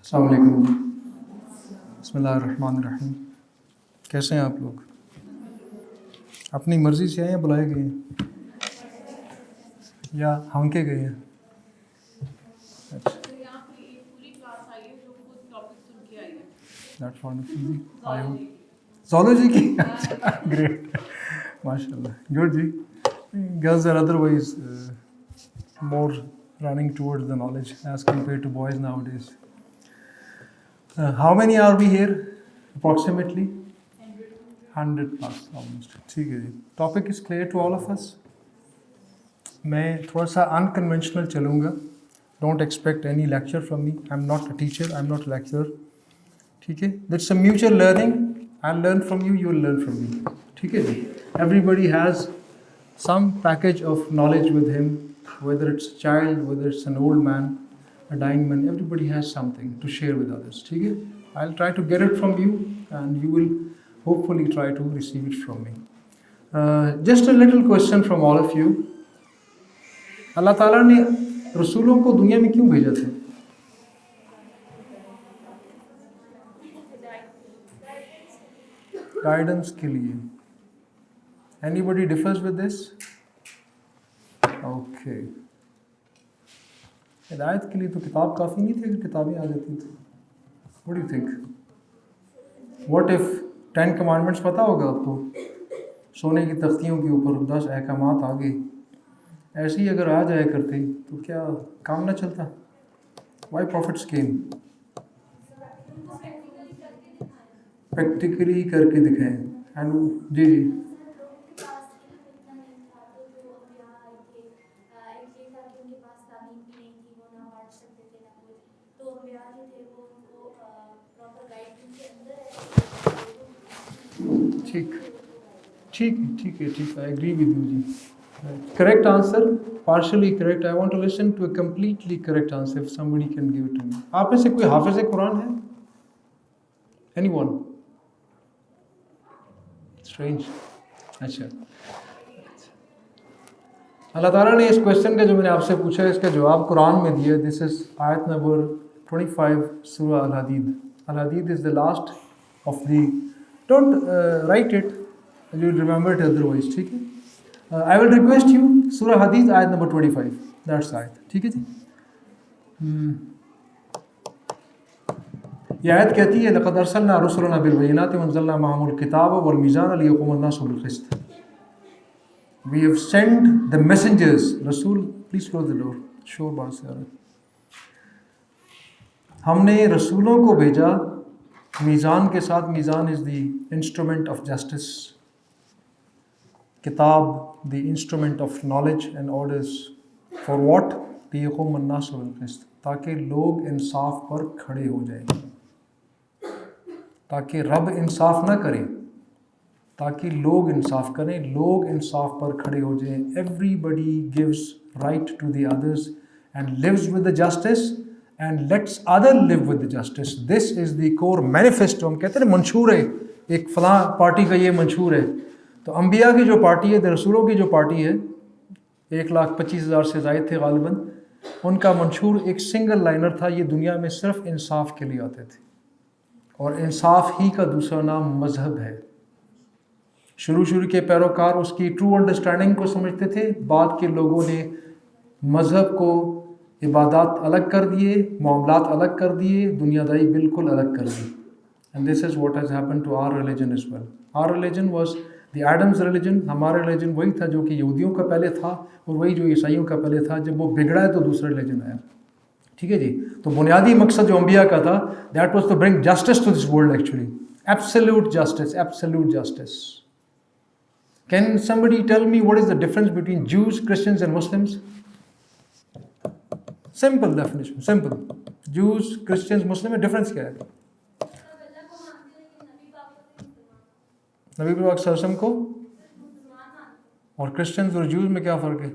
السلام علیکم جی. بسم اللہ الرحمن الرحیم. کیسے ہیں آپ لوگ؟ اپنی مرضی سے آئے ہیں بلائے گئے ہیں یا ہانکے گئے ہیں؟ زولوجی کی گریٹ ماشاء اللہ گڈ جی. Girls are otherwise more running towards the knowledge as compared to boys nowadays. How many are we here approximately? 100 plus almost. ٹھیک ہے جی. Topic is clear to all of us. میں تھوڑا سا unconventional چلوں گا. Don't expect any lecture from me. I'm not a teacher. I'm not a lecturer. ٹھیک ہے. That's a mutual learning. I'll learn from you. You'll learn from me. ٹھیک ہے جی. Everybody has some package of knowledge with him. Whether it's a child, whether it's an old man, a dying man, everybody has something to share with others. ٹھیک ہے. I'll try to get it from you and you will hopefully try to receive it from me. Just a little question from all of you. اللہ تعالیٰ نے رسولوں کو دنیا میں کیوں بھیجا تھا؟ گائیڈنس کے لیے. Anybody differs with this? Okay. ہدایت کے لیے تو کتاب کافی نہیں تھی کہ کتابیں آ جاتی تھیں. What do you think? What if 10 commandments پتہ ہوگا آپ کو سونے کی تختیوں کے اوپر 10 احکامات آگے ایسے ہی اگر آ جایا کرتے تو کیا کام نہ چلتا؟ Why prophets came? پریکٹیکلی کر کے دکھائیں. جی جی ٹھیک ہے. I agree with you G. Correct answer, partially correct. I want to listen to a completely correct answer if somebody can give it to me. آپ میں سے کوئی حافظ قرآن ہے؟ Anyone? Strange. اچھا. اللہ تعالیٰ نے اس کویشچن کا جو میں نے آپ سے پوچھا ہے اس کا جواب قرآن میں دیا. دس از آیت نمبر 25 سورہ الحدید. الحدید از the last of the. Don't write it. You'll remember it otherwise. ٹھیک ہے. I will request you سورہ حدید آیت نمبر 25. That's آیت. ٹھیک ہے جی. یہ آیت کہتی ہے لقد ارسلنا رسلنا بالبینات وانزلنا معهم الکتاب والمیزان لیقوم الناس بالقسط. We have sent the messengers. رسول please close the door. شور بات سے آ رہا ہے. ہم نے رسولوں کو بھیجا میزان کے ساتھ. میزان is the instrument of justice. کتاب the instrument of knowledge and orders. For what? لیقوم الناس بالقسط. تاکہ لوگ انصاف پر کھڑے ہو جائیں. تاکہ رب انصاف نہ کرے، تاکہ لوگ انصاف کریں. لوگ انصاف پر کھڑے ہو جائیں. Everybody gives right to the others and lives with the justice and lets other live with the justice. This is the core manifesto. ہم کہتے ہیں منشور ہے ایک فلاں پارٹی کا، یہ منشور ہے. تو انبیاء کی جو پارٹی ہے، رسولوں کی جو پارٹی ہے، 1,25,000 سے زائد تھے غالباً، ان کا منشور ایک سنگل لائنر تھا. یہ دنیا میں صرف انصاف کے لیے آتے تھے. اور انصاف ہی کا دوسرا نام مذہب ہے. شروع کے پیروکار اس کی ٹرو انڈرسٹینڈنگ کو سمجھتے تھے. بعد کے لوگوں نے مذہب کو عبادات الگ کر دیے، معاملات الگ کر دیے، دنیا داری بالکل الگ کر دی. And this is what has happen to our religion as well. Our religion was the Adam's religion. ہمارا ریلیجن وہی تھا جو کہ یہودیوں کا پہلے تھا، اور وہی جو عیسائیوں کا پہلے تھا. جب وہ بگڑا ہے تو دوسرا ریلیجن آیا. ٹھیک ہے جی. تو بنیادی مقصد جو انبیاء کا تھا that was to bring justice to this world. Actually absolute justice. Absolute justice. Can somebody tell me what is the difference between Jews, Christians and Muslims? Simple definition, simple. Jews, Christians, Muslim میں difference کیا ہے؟ نبی پاک صلی اللہ علیہ وسلم کو اور کرسچنز اور جوز میں کیا فرق ہے؟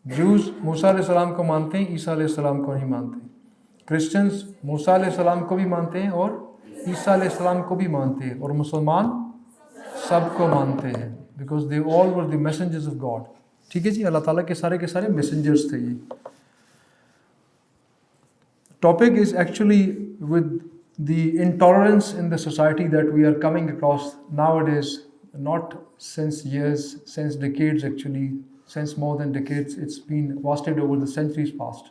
جوز موسیٰ علیہ السلام کو مانتے ہیں، عیسیٰ علیہ السلام کو نہیں مانتے. کرسچنز موسیٰ علیہ السلام کو بھی مانتے ہیں اور عیسیٰ علیہ السلام کو بھی مانتے ہیں، اور مسلمان سب کو مانتے ہیں because they all were the messengers of God. ٹھیک ہے جی. اللہ تعالیٰ کے سارے میسنجرز تھے یہ. topic is actually with the intolerance in the society that we are coming across nowadays, not since years, since decades actually, since more than decades, it's been vasted over the centuries past.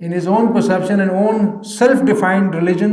in his own perception and own self-defined religion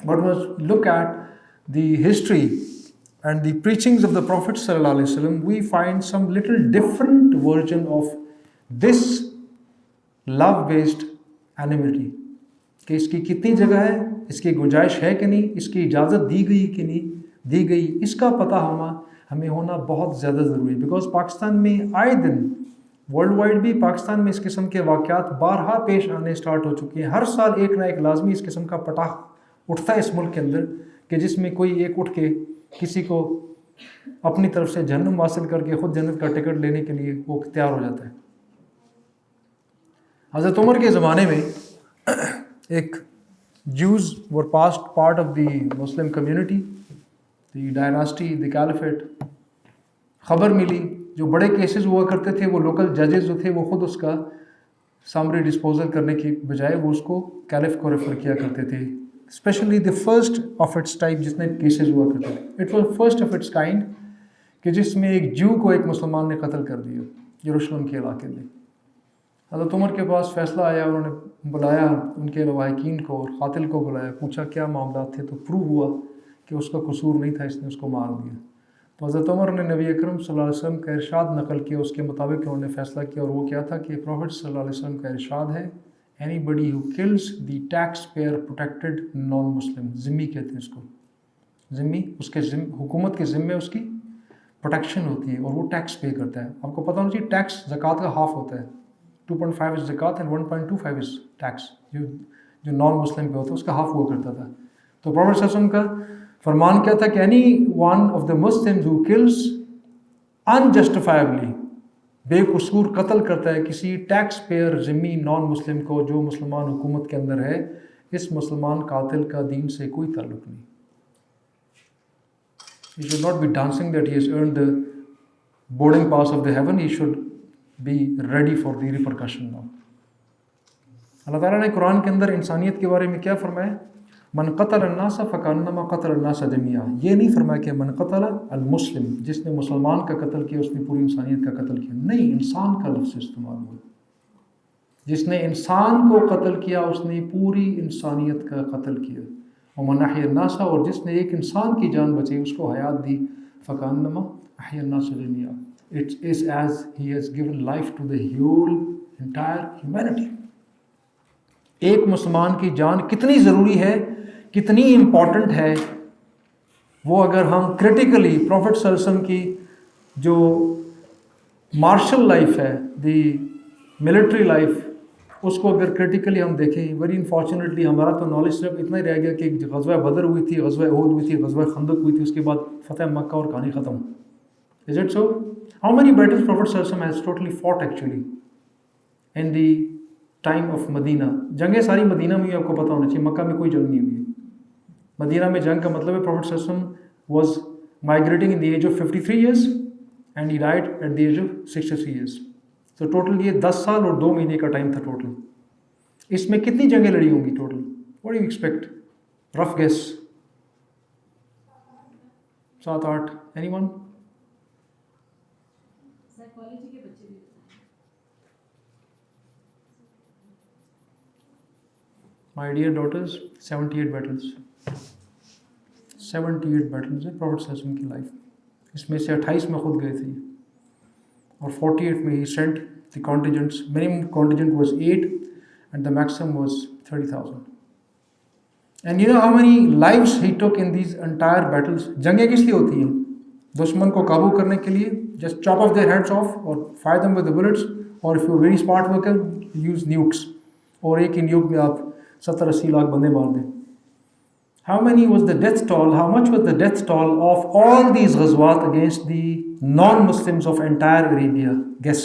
But when we look at the history and the preachings of the Prophet sallallahu alaihi wasallam, we find some little different version of this love-based enmity. کہ اس کی کتنی جگہ ہے, اس کی گنجائش ہے کہ نہیں, اس کی اجازت دی گئی کہ نہیں دی گئی, اس کا پتہ ہمیں ہونا بہت زیادہ ضروری ہے. بیکاز پاکستان میں آئے دن ورلڈ وائڈ بھی پاکستان میں اس قسم کے واقعات بارہا پیش آنے سٹارٹ ہو چکے ہیں. ہر سال ایک نہ ایک لازمی اس قسم کا پٹاخ اٹھتا ہے اس ملک کے اندر کہ جس میں کوئی ایک اٹھ کے کسی کو اپنی طرف سے جہنم حاصل کر کے خود جنت کا ٹکٹ لینے کے لیے وہ تیار ہو جاتا ہے. حضرت عمر کے زمانے میں ایک Jews were past part of the Muslim community, the dynasty, the caliphate. خبر ملی جو بڑے کیسز ہوا کرتے تھے وہ لوکل ججز جو تھے وہ خود اس کا سامری ڈسپوزل کرنے کی بجائے وہ اس کو کیلف کو ریفر کیا کرتے تھے. Especially the first of its type جس میں کیسز ہوا کرتے تھے, it was first of its kind کہ جس میں ایک جو کو ایک مسلمان نے قتل کر دیا یروشلم کے علاقے میں. حضرت عمر کے پاس فیصلہ آیا, انہوں نے بلایا ان کے لواحقین کو اور قاتل کو بلایا, پوچھا کیا معاملات تھے, تو پروو ہوا کہ اس کا قصور نہیں تھا, اس نے اس کو مار دیا. تو حضرت عمر نے نبی اکرم صلی اللہ علیہ وسلم کا ارشاد نقل کیا, اس کے مطابق انہوں نے فیصلہ کیا, اور وہ کیا تھا کہ پروفٹ صلی اللہ علیہ وسلم کا ارشاد ہے anybody who kills the taxpayer protected non-Muslim, ذمی کہتے ہیں اس کو, ذمی اس کے حکومت کے ذمے اس کی پروٹیکشن ہوتی ہے اور وہ ٹیکس پے کرتا ہے. آپ کو پتہ ہونا چاہیے ٹیکس زکوٰۃ کا ہاف ہوتا ہے, 2.5 از زکوٰۃ اینڈ 1.25 از ٹیکس, جو نان مسلم پہ ہوتا ہے اس کا ہاف ہوا کرتا تھا. تو پروفٹ صلی اللہ علیہ وسلم کا فرمان کیا تھا کہ any one of the Muslims who kills unjustifiably, بے قصور قتل کرتا ہے کسی ٹیکس پیئر ذمی نان مسلم کو جو مسلمان حکومت کے اندر ہے, اس مسلمان قاتل کا دین سے کوئی تعلق نہیں. He should not be dancing that he has earned the boarding pass of the heaven. He should be ready for the repercussion now. اللہ تعالیٰ نے قرآن کے اندر انسانیت کے بارے میں کیا فرمایا, من قتل الناس فکانما قتل الناس جميعا. یہ نہیں فرمایا کہ من قتل المسلم, جس نے مسلمان کا قتل کیا اس نے پوری انسانیت کا قتل کیا. نہیں, انسان کا لفظ استعمال ہوا. جس نے انسان کو قتل کیا اس نے پوری انسانیت کا قتل کیا. ومن احیا الناس, اور جس نے ایک انسان کی جان بچائی اس کو حیات دی, فکانما احیا الناس جميعا. It is as he has given life to the whole entire humanity. ایک مسلمان کی جان کتنی ضروری ہے, کتنی امپورٹنٹ ہے, وہ اگر ہم کرٹیکلی پروفٹ صلی اللہ علیہ وسلم کی جو مارشل لائف ہے, دی ملٹری لائف, اس کو اگر کرٹیکلی ہم دیکھیں, ویری انفارچونیٹلی ہمارا تو نالج صرف اتنا ہی رہ گیا کہ غزوہ بدر ہوئی تھی, غزوہ احد ہوئی تھی, غزوہ خندق ہوئی تھی, اس کے بعد فتح مکہ اور کہانی ختم. Is it so? How many battles Prophet sallallahu alaihi wasallam has totally fought actually in the time of Medina? جنگیں ساری مدینہ میں, آپ کو پتہ ہونا چاہیے, مکہ میں کوئی جنگ نہیں ہوئی. مدینہ میں جنگ کا مطلب ہے Prophet sallallahu alaihi wasallam was migrating in the age of 53 years and he died at the age of 63 years. So total یہ 10 سال اور 2 مہینے کا ٹائم تھا ٹوٹل. اس میں کتنی جنگیں لڑی ہوں گی total? What do you expect? Rough guess. 7-8. Anyone? My dear daughters, 78 battles. 78 battles ہے پروفٹ صلی اللہ علیہ وسلم کی لائف. اس میں سے 28 میں خود گئے تھے اور 48 میں ہی sent the contingents. Minimum contingent was 8 and the maximum was 30,000. And you know how many lives he took in these entire battles. جنگیں کس لیے ہوتی ہیں؟ دشمن کو قابو کرنے کے لیے, just chop off their heads off اور fire them with the bullets, اور if you very smart worker use nukes, اور ایک ہی نیوک میں آپ 70-80 لاکھ بندے مار دیں. How many was the death toll? How much was the death toll of all these ghazwat against the non-Muslims of entire Arabia? Guess.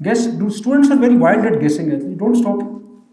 Guess. Students are very wild at guessing it. You don't stop.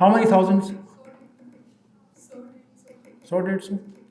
how many thousands? 100-150.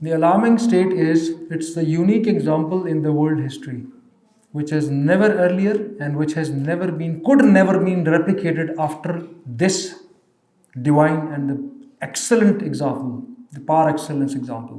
The alarming state is it's a unique example in the world history which has never earlier and which has never been, could never been replicated after this divine and the excellent example, the par excellence example.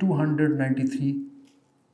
293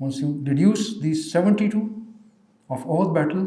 Once you deduce these 72 of Uhud battle,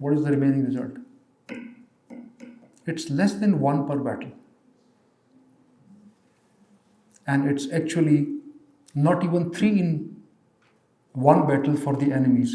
what is the remaining result? It's less than 1 per battle. And it's actually not even 3 in 1 battle for the enemies.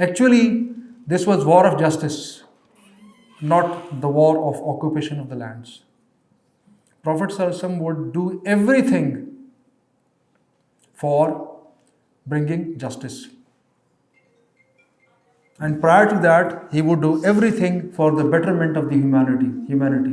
Actually, this was war of justice, not the war of occupation of the lands. Prophet ﷺ would do everything for bringing justice. And prior to that, he would do everything for the betterment of the humanity.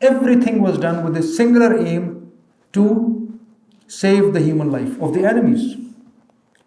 Everything was done with a singular aim to save the human life of the enemies.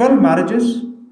12 marriages,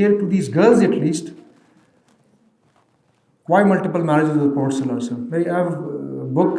here to these girls at least. Why multiple marriages of the Prophet Sallallahu Alaihi Wasallam? I have a book,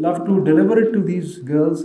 love to deliver it to these girls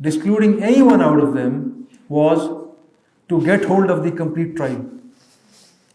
excluding any one out of them, was to get hold of the complete tribe.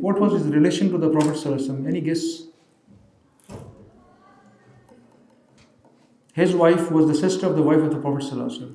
What was his relation to the Prophet sallallahu alaihi wasallam? Any guess? His wife was the sister of the wife of the Prophet sallallahu alaihi wasallam.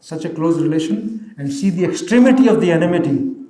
Such a close relation, and see the extremity of the enmity.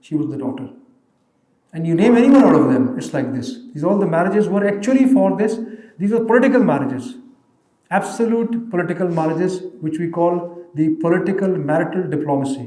She was the daughter. And you name anyone out of them, it's like this. These all the marriages were actually for this. These were political marriages, absolute political marriages, which we call the political marital diplomacy.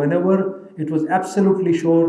whenever it was absolutely sure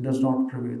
does not prevail.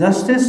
justice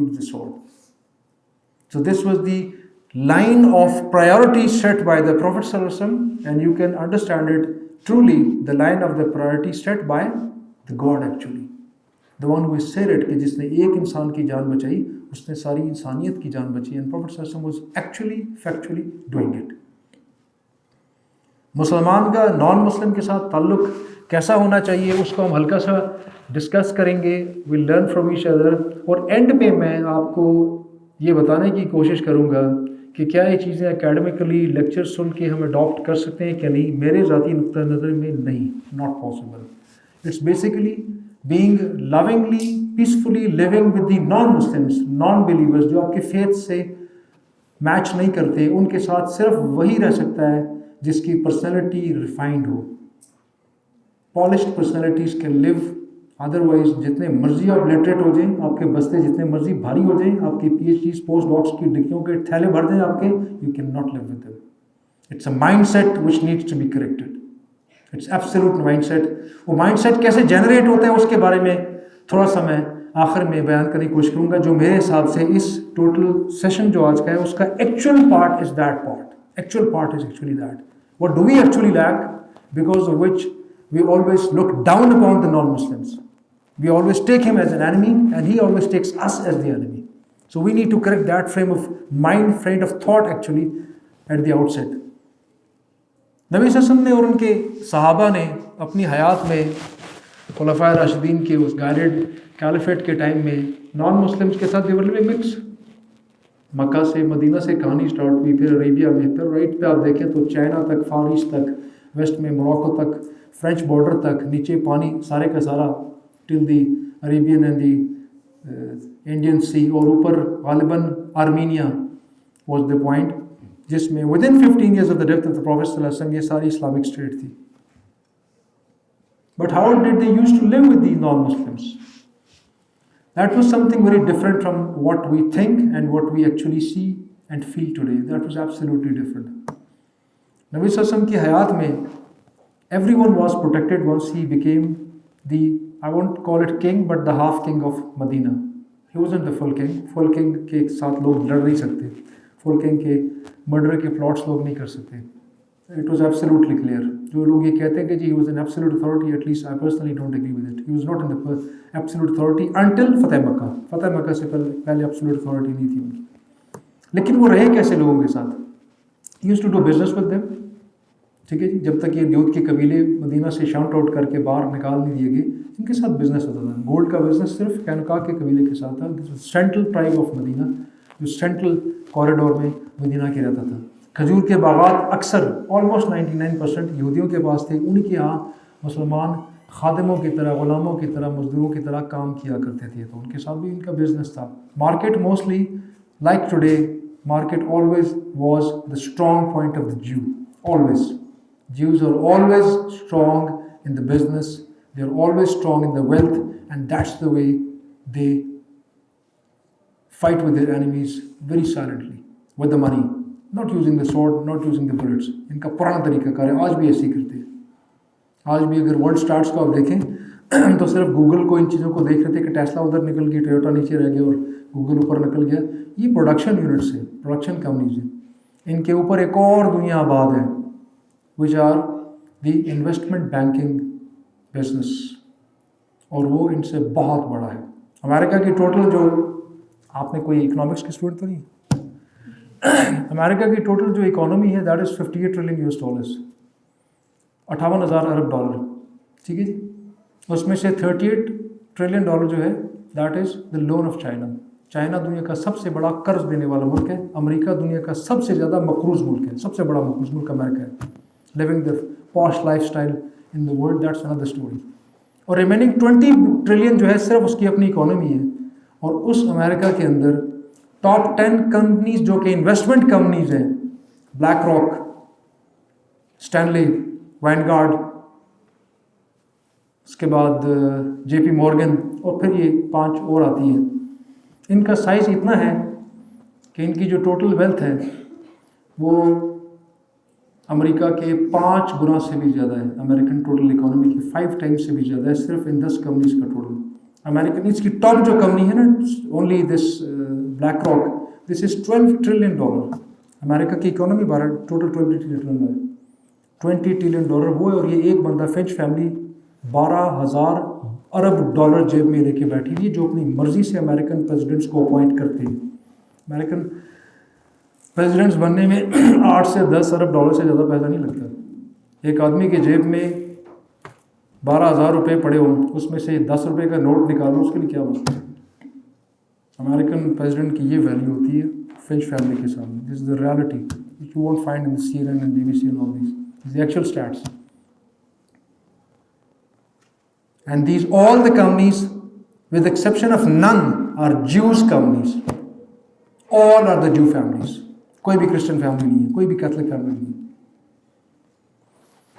used the sword. So this was the line of priority set by the Prophet sallallahu alaihi wasallam, and you can understand it truly, the line of the priority set by the God actually. The one who is said it کہ جس نے ایک انسان کی جان بچائی اس نے ساری انسانیت کی جان بچی, and Prophet sallallahu alaihi wasallam was actually factually doing it. مسلمان کا نان مسلم کے ساتھ تعلق کیسا ہونا چاہیے اس کو ہم ہلکا سا ڈسکس کریں گے, we'll learn from each other, اور اینڈ پہ میں آپ کو یہ بتانے کی کوشش کروں گا کہ کیا یہ چیزیں اکیڈمکلی لیکچر سن کے ہم اڈاپٹ کر سکتے ہیں کہ نہیں. میرے ذاتی نقطہ نظر میں نہیں, not possible. It's basically being lovingly peacefully living with the non Muslims, non believers جو آپ کے فیتھ سے میچ نہیں کرتے, ان کے ساتھ صرف وہی رہ سکتا ہے جس کی پرسنالٹی ریفائنڈ ہو. Polished personalities can leave, otherwise جتنے مرضی آپ لٹریٹ ہو جائیں, آپ کے بستے جتنے مرضی بھاری ہو جائیں, آپ کی PhDs post docs کی ڈگریوں کے تھیلے بھر دیں آپ کے, you can not leave with them. It's a mind set which needs to be corrected. It's absolute mind set. وہ مائنڈ سیٹ کیسے جنریٹ ہوتا ہے اس کے بارے میں تھوڑا سا میں آخر میں بیان کرنے کی کوشش کروں گا, جو میرے حساب سے اس ٹوٹل سیشن جو آج کا ہے اس کا actual part is that part. Actual part is actually that. What do we actually lack, because of which we always look down upon the non-Muslims? We always take him as an enemy and he always takes us as the enemy. So we need to correct that frame of mind, frame of thought actually at the outset. نبی صلی اللہ علیہ وسلم نے اور ان کے صحابہ نے اپنی حیات میں خلفائے راشدین کے اس گائیڈڈ کیلیفیٹ کے ٹائم میں نان مسلمس کے ساتھ they were living mix. مکہ سے مدینہ سے کہانی سٹارٹ ہوئی, پھر عربیہ میں, پھر رائٹ پہ آپ دیکھیں تو چائنا تک, فار ایسٹ تک, ویسٹ میں موراکو تک, فرینچ بارڈر تک, نیچے پانی سارے کا سارا ٹل دی عربین اینڈ دی انڈین سی, اور اوپر غالباً آرمینیا واز دا پوائنٹ, جس میں with in 15 years of the death of the Prophet صلی اللہ علیہ وسلم یہ ساری اسلامک اسٹیٹ تھی. But how did they used to live with the non-Muslims? That was something very different from what we think and what we actually see and feel today. That was absolutely different. Nabi Sallallahu Alaihi Wasallam ki hayat mein, everyone was protected once he became the, I won't call it king, but the half king of Medina. He wasn't the full king. Full king ke saath log lad nahi sakte. Full king ke murder ke plots log nahi kar sakte. It was absolutely clear. جو لوگ یہ کہتے ہیں کہ جی he was an absolute authority, at least I personally don't agree with it. He was not in the absolute authority until فتح مکہ. فتح مکہ سے پہلے absolute authority نہیں تھی ان کی. لیکن وہ رہے کیسے لوگوں کے ساتھ؟ He used to do business with them. ٹھیک ہے جی, جب تک یہ دیوت کے قبیلے مدینہ سے شاؤٹ آؤٹ کر کے باہر نکال نہیں دیے گئے, ان کے ساتھ بزنس ہوتا تھا. گولڈ کا بزنس صرف کینوکا کے قبیلے کے ساتھ تھا. سینٹرل ٹرائب آف مدینہ جو سینٹرل کوریڈور میں مدینہ کے رہتا تھا. کھجور کے باغات اکثر آلموسٹ 99% یہودیوں کے پاس تھے. ان کے یہاں مسلمان خادموں کی طرح, غلاموں کی طرح, مزدوروں کی طرح کام کیا کرتے تھے, تو ان کے ساتھ بھی ان کا بزنس تھا. Market mostly like today, market always was the strong point of the Jew. Always. Jews are always strong in the business, they are always strong in the wealth, and that's the way they fight with their enemies very silently, with the money. Not using the sword, not using the bullets. ان کا پرانا طریقہ کار ہے, آج بھی ایسے ہی کرتے ہیں. آج بھی اگر ورلڈ سٹارٹس کو آپ دیکھیں تو صرف گوگل کو ان چیزوں کو دیکھ رہے تھے کہ ٹیسلا ادھر نکل گئی, ٹویوٹا نیچے رہ گیا اور گوگل اوپر نکل گیا. یہ پروڈکشن یونٹس ہیں, پروڈکشن کمپنیز ہیں. ان کے اوپر ایک اور دنیا آباد ہے, which are the investment banking business, اور وہ ان سے بہت بڑا ہے. امریکہ کی ٹوٹل جو, آپ نے کوئی اکنامکس کی اسٹوڈنٹ تو نہیں, امریکہ کی ٹوٹل جو اکانومی ہے that is $58 trillion, 58,000 Arab dollar. ٹھیک ہے جی, اس میں سے $38 trillion جو ہے that is the loan of China. China دنیا کا سب سے بڑا قرض دینے والا ملک ہے. امریکہ دنیا کا سب سے زیادہ مقروض ملک ہے. سب سے بڑا مقروض ملک امریکہ ہے. living the posh lifestyle in the world, that's another story. اور ریمیننگ 20 ٹریلین جو ہے صرف اس کی اپنی اکانومی ہے. اور اس امریکہ کے اندر ٹاپ 10 کمپنیز جو کہ انویسٹمنٹ کمپنیز ہیں, بلیک راک, اسٹینلی, وینگارڈ, اس کے بعد جے پی مورگن, اور پھر یہ 5 اور آتی ہیں. ان کا سائز اتنا ہے کہ ان کی جو ٹوٹل ویلتھ ہے وہ امریکہ کے 5 گنا سے بھی زیادہ ہے. امریکن ٹوٹل اکانومی کی 5 times سے بھی زیادہ ہے صرف ان 10 کمپنیز کا ٹوٹل. امریکن اس کی ٹاپ جو کمپنی ہے نا, only this black rock, this is $12 trillion. امریکہ کی اکانومی ٹوٹل $20 ٹریلین وہ ہے، اور یہ ایک بندہ فینچ فیملی 12,000 ارب ڈالر جیب میں لے کے بیٹھی ہوئی ہے، جو اپنی مرضی سے امریکن پریزیڈنٹس کو اپوائنٹ کرتے ہیں. امریکن پریزیڈنٹس بننے میں 8 سے 10 ارب ڈالر سے زیادہ پیسہ نہیں لگتا. ایک آدمی کی جیب میں 12,000 روپے پڑے ہوں، اس میں سے 10 روپے کا نوٹ نکالو، اس کے لیے کیا مسئلہ ہے؟ امریکن پریزیڈنٹ کی یہ ویلیو ہوتی ہے فینچ فیملی کے سامنے. This is the reality which you won't find in the CNN and BBC and all these. These are the actual stats. And these, all the companies, with the exception of none, are Jews companies. All are the Jew families. کوئی بھی Christian family نہیں ہے، کوئی بھی Catholic family نہیں ہے.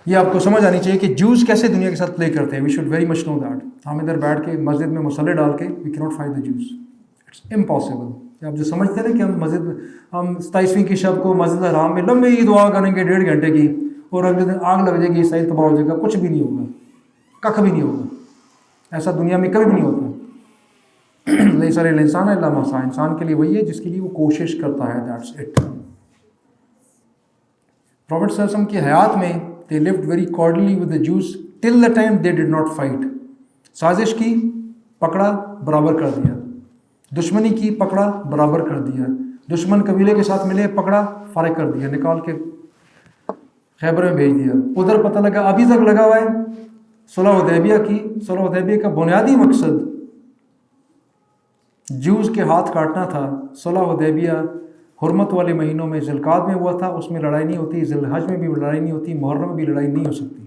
یہ آپ کو سمجھ آنی چاہیے کہ جوز کیسے دنیا کے ساتھ پلے کرتے ہیں. We should very much know that. ہم ادھر بیٹھ کے مسجد میں مصلی ڈال کے we can not fight the Jews. It's impossible. آپ جو سمجھتے ہیں کہ ہم مسجد میں ہم 27ویں کی شب کو مسجد الحرام میں لمبی دعا کریں گے 1.5 گھنٹے کی، اور اگلے دن آگ لگ جائے گی، عیسائی تباہ ہو جائے گا، کچھ بھی نہیں ہوگا، کخ بھی نہیں ہوگا. ایسا دنیا میں کبھی بھی نہیں ہوتا. لیس علی الانسان الا ما سعی. انسان کے لیے وہی ہے جس کے لیے وہ کوشش کرتا ہے. That's it. پروفٹ صلی اللہ علیہ وسلم کی حیات میں they lived very cordially with the Jews till the time they did not fight. سازش کی، پکڑا، برابر کر دیا. دشمنی کی، پکڑا، برابر کر دیا. دشمن قبیلے کے ساتھ ملے، پکڑا، فارغ کر دیا، نکال کے خیبر میں بھیج دیا. ادھر پتہ لگا ابھی تک لگا ہوا ہے. صلح حدیبیہ کی، صلح حدیبیہ کا بنیادی مقصد جوز کے ہاتھ کاٹنا تھا. صلح حدیبیہ حرمت والے مہینوں میں ذی القعدہ میں ہوا تھا، اس میں لڑائی نہیں ہوتی. ذی الحج میں بھی لڑائی نہیں ہوتی، محرم میں بھی لڑائی نہیں ہو سکتی،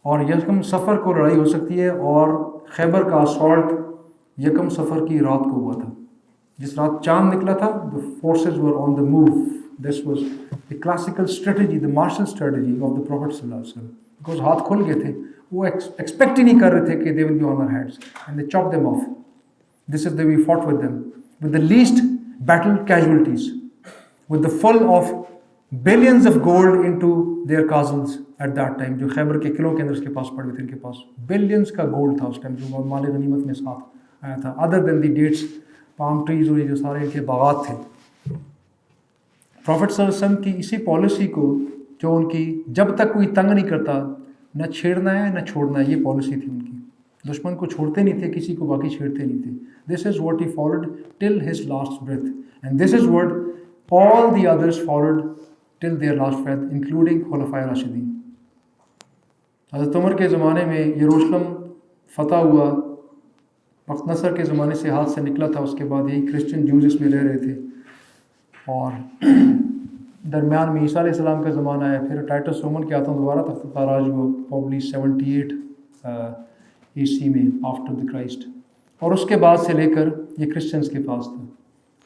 اور یکم سفر کو لڑائی ہو سکتی ہے. اور خیبر کا اسالٹ یکم سفر کی رات کو ہوا تھا. جس رات چاند نکلا تھا the forces were on the move. This was the classical strategy, the martial strategy of the Prophet صلی اللہ علیہ وسلم. Because ہاتھ کھل گئے تھے، وہ ایکسپیکٹ ہی نہیں کر رہے تھے کہ they will be on our heads, and they chopped them off. This is the way we fought with them with the least battle casualties, with the full of billions of gold into their castles at that time. جو خیبر کے قلعوں کے اندر اس کے پاس پڑے تھے، ان کے پاس billions کا gold تھا اس ٹائم، جو مال غنیمت میں ساتھ آیا تھا. ادر دین دی ڈیٹس، پام ٹریز اور یہ جو سارے ان کے باغات تھے. پروفٹ صلی اللہ علیہ وسلم کی اسی پالیسی کو، جو ان کی جب تک کوئی تنگ نہیں کرتا نہ چھیڑنا ہے نہ چھوڑنا ہے، یہ پالیسی تھی ان کی. دشمن کو چھوڑتے نہیں تھے، کسی کو باقی چھیڑتے نہیں تھے. This is what he followed till his last breath, and this is what all the others followed till their last breath, including خلفائے راشدین. حضرت عمر کے زمانے میں یروشلم فتح ہوا، وقت نصر کے زمانے سے ہاتھ سے نکلا تھا. اس کے بعد یہی کرسچن جوز اس میں رہ رہے تھے، اور درمیان میں عیسیٰ علیہ السلام کا زمانہ ہے. پھر ٹائٹس رومن کے ہاتھوں دوبارہ تخت تاراج ہوا، پرابلی 78 AC میں آفٹر دی کرائسٹ. اور اس کے بعد سے لے کر یہ کرسچنس کے پاس تھا.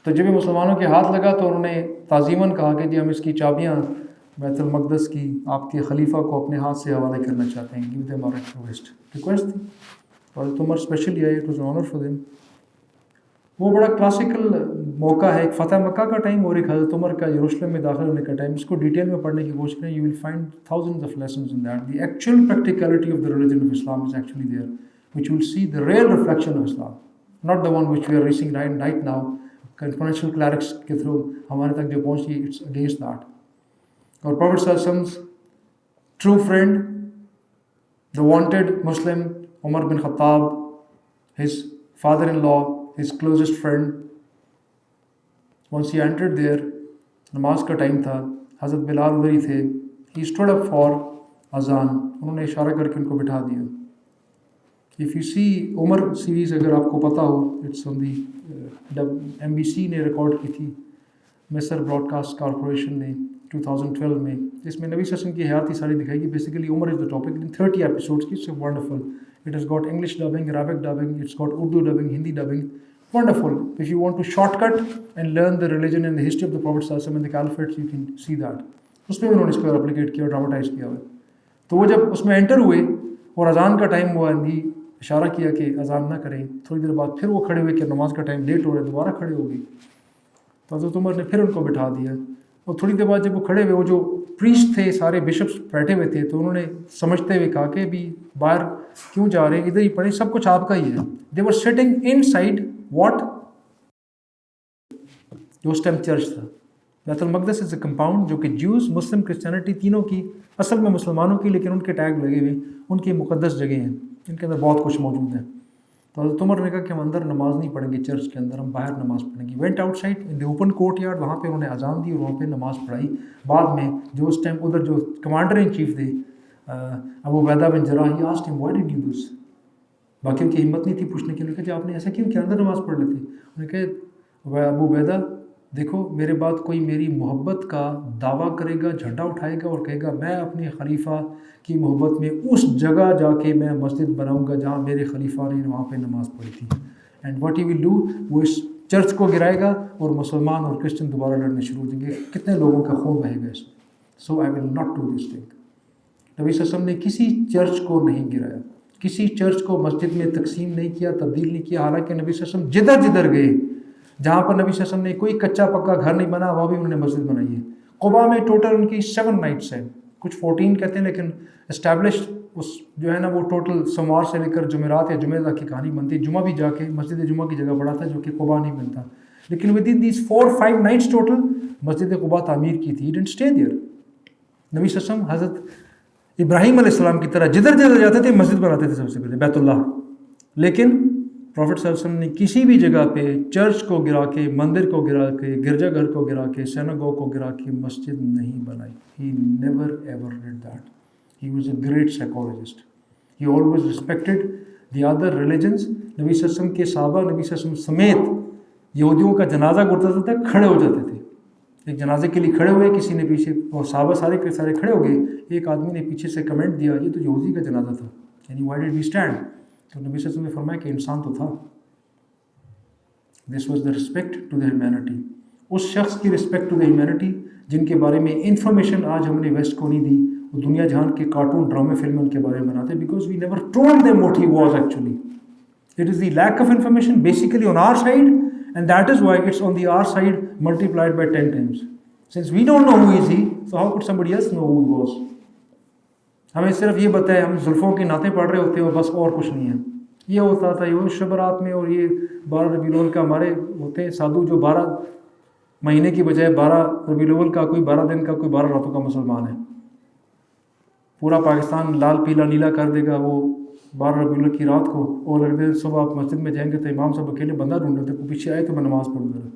تو جب یہ مسلمانوں کے ہاتھ لگا تو انہوں نے تعظیماً کہا کہ جی ہم اس کی چابیاں بیت المقدس کی آپ کے خلیفہ کو اپنے ہاتھ سے حوالے کرنا چاہتے ہیں. گیو دیم آور ریکویسٹ تھی. اور عمر اسپیشلی آئی، it was an honour for them. وہ بڑا کلاسیکل موقع ہے، ایک فتح مکہ کا ٹائم اور ایک حضرت عمر کا یروشلم میں داخل ہونے کا ٹائم. اس کو ڈیٹیل میں پڑھنے کی کوشش کریں. You will find thousands of lessons in that. The actual practicality of the religion of Islam is actually there, which will see the real reflection of Islam, not the one which we are reaching right now. Confidential clerics کے through ہمارے تک جو پہنچی، it's against that. اور profit صلی اللہ علیہ وسلم's true friend, the wanted Muslim Umar bin Khattab, his father-in-law, his closest friend, once he entered there, نماز کا ٹائم تھا، حضرت بلال ادھر ہی تھے. He stood up for اذان. انہوں نے اشارہ کر کے ان کو بٹھا دیا. If you see Umar series اگر آپ کو پتہ ہو، اٹس آن دی MBC نے ریکارڈ کی تھی، مصر براڈ کاسٹ کارپوریشن نے 2012 میں. اس میں نبی صلی اللہ علیہ وسلم کی حیات ہی ساری دکھائی گی. Basically Umar is the topic in 30 episodes کی. It's wonderful. It has got English dubbing, Arabic dubbing, it's got Urdu dubbing, Hindi dubbing. Wonderful. If you want to shortcut and learn the religion and the history of the Prophet sallallahu alaihi wasallam and the caliphates, you can see that. اس میں بھی انہوں نے اس کو replicate کیا، dramatise کیا ہوا. تو وہ جب اس میں انٹر ہوئے اور اذان کا ٹائم ہوا، اندھی اشارہ کیا کہ اذان نہ کریں. تھوڑی دیر بعد پھر وہ کھڑے ہوئے کہ نماز کا ٹائم لیٹ ہو رہا ہے، دوبارہ کھڑے ہو گئے. تو حضرت عمر نے پھر ان کو بٹھا دیا. اور تھوڑی دیر بعد جب وہ کھڑے ہوئے، وہ جو پریسٹ تھے سارے بشپس بیٹھے ہوئے تھے، تو انہوں نے سمجھتے ہوئے کہا کہ بھی باہر کیوں جا رہے ہیں، ادھر ہی پڑھیں، سب کچھ آپ کا ہی ہے. دے ور سٹنگ ان سائڈ واٹ، جو اس ٹائم چرچ تھا. بیت المقدس از اے کمپاؤنڈ جو کہ جوز مسلم کرسچینٹی تینوں کی اصل میں مسلمانوں کی، لیکن ان کے ٹیگ لگے ہوئے، ان کی مقدس جگہ ہیں، ان کے اندر بہت کچھ موجود ہے. تو حضرت عمر نے کہا کہ ہم اندر نماز نہیں پڑھیں گے چرچ کے اندر، ہم باہر نماز پڑھیں گے. Went out side in the open court yard, وہاں پہ انہوں نے اذان دی اور وہاں پہ نماز پڑھائی. بعد میں جو اس ٹائم ادھر جو کمانڈر ان چیف تھے ابو عبیدہ بن جراح، ہی آسکڈ ہم why did you do this. باقیوں کی ہمت نہیں تھی پوچھنے کے لیے کہ آپ نے ایسا کیوں کیا، اندر نماز پڑھ لیتے. انہوں نے کہا ابو عبیدہ دیکھو میرے بعد کوئی میری محبت کا دعویٰ کرے گا، جھنڈا اٹھائے گا اور کہے گا میں اپنے خلیفہ کی محبت میں اس جگہ جا کے میں مسجد بناؤں گا جہاں میرے خلیفہ نے وہاں پہ نماز پڑھی تھی. And what he will do, وہ اس چرچ کو گرائے گا اور مسلمان اور کرسچن دوبارہ لڑنے شروع ہو جائیں گے. کتنے لوگوں کا خون بہے گا اس میں. So I will not do this thing. نبی صلی اللہ علیہ وسلم نے کسی چرچ کو نہیں گرایا، کسی چرچ کو مسجد میں تقسیم نہیں کیا، تبدیل نہیں کیا. حالانکہ نبی صلی اللہ علیہ وسلم جدھر جدھر گئے، جہاں پر نبی صلی اللہ علیہ وسلم نے کوئی کچا پکا گھر نہیں بنا، وہاں بھی انہوں نے مسجد بنائی ہے. قباء میں ٹوٹل ان کی 7 نائٹس ہیں، کچھ 14 کہتے ہیں، لیکن اسٹیبلش اس جو ہے نا وہ ٹوٹل سوموار سے لے کر جمعرات یا جمعہ تک کی کہانی بنتی ہے. جمعہ بھی جا کے مسجد جمعہ کی جگہ پڑا تھا جو کہ قباء نہیں بنتا، لیکن with in these 4-5 nights total مسجد قباء تعمیر کی تھی. He didn't stay there. نبی صلی اللہ علیہ وسلم حضرت ابراہیم علیہ السلام کی طرح جدھر جدھر جاتے تھے مسجد بناتے تھے سب سے پہلے بیت اللہ. لیکن پروفٹ صلی اللہ علیہ وسلم نے کسی بھی جگہ پہ چرچ کو گرا کے، مندر کو گرا کے، گرجا گھر کو گرا کے، سیناگوگ کو گرا کے مسجد نہیں بنائی. He never ever did that. He was a great psychologist. He always respected the other religions. نبی صلی اللہ علیہ وسلم کے صحابہ نبی صلی اللہ علیہ وسلم سمیت یہودیوں کا جنازہ گزرتا تھا کھڑے ہو جاتے تھے. ایک جنازے کے لیے کھڑے ہوئے، کسی نے پیچھے، اور صحابہ سارے کے سارے کھڑے ہو گئے. ایک آدمی نے پیچھے سے کمنٹ دیا یہ تو یہودی کا جنازہ تھا، یعنی وائی ڈڈ وی اسٹینڈ. تو نبی صلی اللہ علیہ وسلم نے فرمایا کہ انسان تو تھا. This was the respect to the humanity. اس شخص کی رسپیکٹ ٹو دا ہیومینٹی جن کے بارے میں انفارمیشن آج ہم نے ویسٹ کو نہیں دی. وہ دنیا جہان کے کارٹون ڈرامے فلم ان کے بارے میں بناتے، because we never told them what he was actually. It is the lack of information basically on our side, and that is why it's on the our side multiplied by 10 times. Since we don't know who is he, so how could somebody else know who he was? ہمیں صرف یہ بتائے، ہم زلفوں کی نعتیں پڑھ رہے ہوتے ہیں اور بس اور کچھ نہیں ہے. یہ ہوتا تھا یہ شب رات میں، اور یہ 12 ربیع الاول کا ہمارے ہوتے ہیں سادھو جو 12 مہینے کی بجائے 12 ربیع الاول کا، کوئی 12 دن کا، کوئی 12 راتوں کا مسلمان ہے. پورا پاکستان لال پیلا نیلا کر دے گا وہ 12 ربیع الاول کی رات کو، اور اگلے دن صبح آپ مسجد میں جائیں گے تو امام صاحب اکیلے بندہ ڈھونڈتے کوئی پیچھے آئے تو میں نماز پڑھوں گا،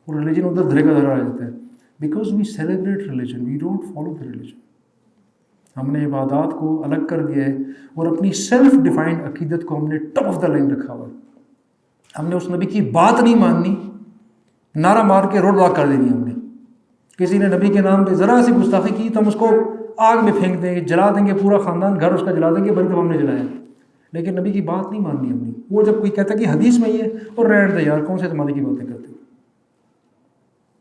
اور ریلیجن ادھر دھرے کا دھرا آ جاتا ہے. Because we celebrate religion, we don't follow the religion. ہم نے عبادات کو الگ کر دیا ہے اور اپنی سیلف ڈیفائنڈ عقیدت کو ہم نے ٹاپ آف دا لائن رکھا ہوا ہے. ہم نے اس نبی کی بات نہیں ماننی، نعرہ مار کے روڈ واک کر دینی. ہم نے کسی نے نبی کے نام پہ ذرا سی گستاخی کی تو ہم اس کو آگ میں پھینک دیں گے، جلا دیں گے، پورا خاندان گھر اس کا جلا دیں گے، بڑی دفعہ ہم نے جلایا. لیکن نبی کی بات نہیں ماننی ہم نے. وہ جب کوئی کہتا ہے کہ حدیث میں یہ، اور رہنے دے یار کون سے زمانے کی باتیں کرتے ہو.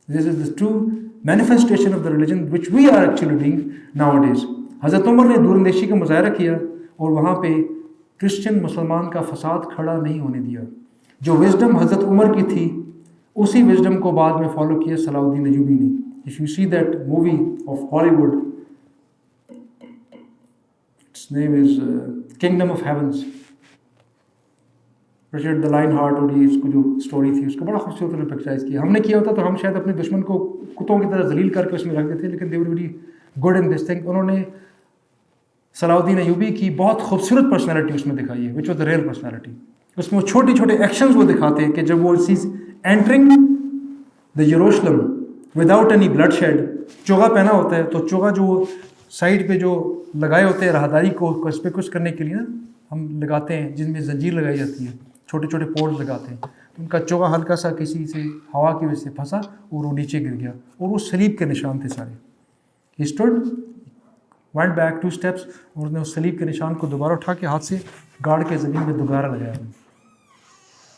This is the true manifestation of the religion which we are actually doing nowadays. حضرت عمر نے دور اندیشی کا مظاہرہ کیا اور وہاں پہ کرسچن مسلمان کا فساد کھڑا نہیں ہونے دیا. جو وزڈم حضرت عمر کی تھی اسی وزڈم کو بعد میں فالو کیا صلاح الدین ایوبی نے. If you see that movie of Hollywood, its name is Kingdom of Heavens. Richard the line heart, اور یہ اس کو جو اسٹوری تھی اس کو بڑا خوبصورت نے پکچرائز کیا. ہم نے کیا ہوتا تو ہم شاید اپنے دشمن کو کتوں کی طرح ذلیل کر کے اس میں رکھ دیتے، لیکن they were very good in this thing. انہوں نے صلاح الدین ایوبی کی بہت خوبصورت پرسنالٹی اس میں دکھائی ہے، which was the real personality. اس میں وہ چھوٹے چھوٹے ایکشنز وہ دکھاتے ہیں کہ جب وہ entering the Jerusalem without any bloodshed، چوغا پہنا ہوتا ہے تو چوغا جو سائڈ پہ جو لگائے ہوتے ہیں راہداری کو کچھ کرنے کے لیے نا ہم لگاتے ہیں، جن میں زنجیر لگائی جاتی ہے، چھوٹے چھوٹے پورز لگاتے ہیں. ان کا چوغا ہلکا سا کسی سے ہوا کی وجہ سے پھنسا اور وہ نیچے گر گیا، اور وہ صلیب کے نشان تھے سارے. He stood, went back 2 steps، اور اس نے اس صلیب کے نشان کو دوبارہ اٹھا کے ہاتھ سے گاڑ کے زمین میں دوبارہ لگایا.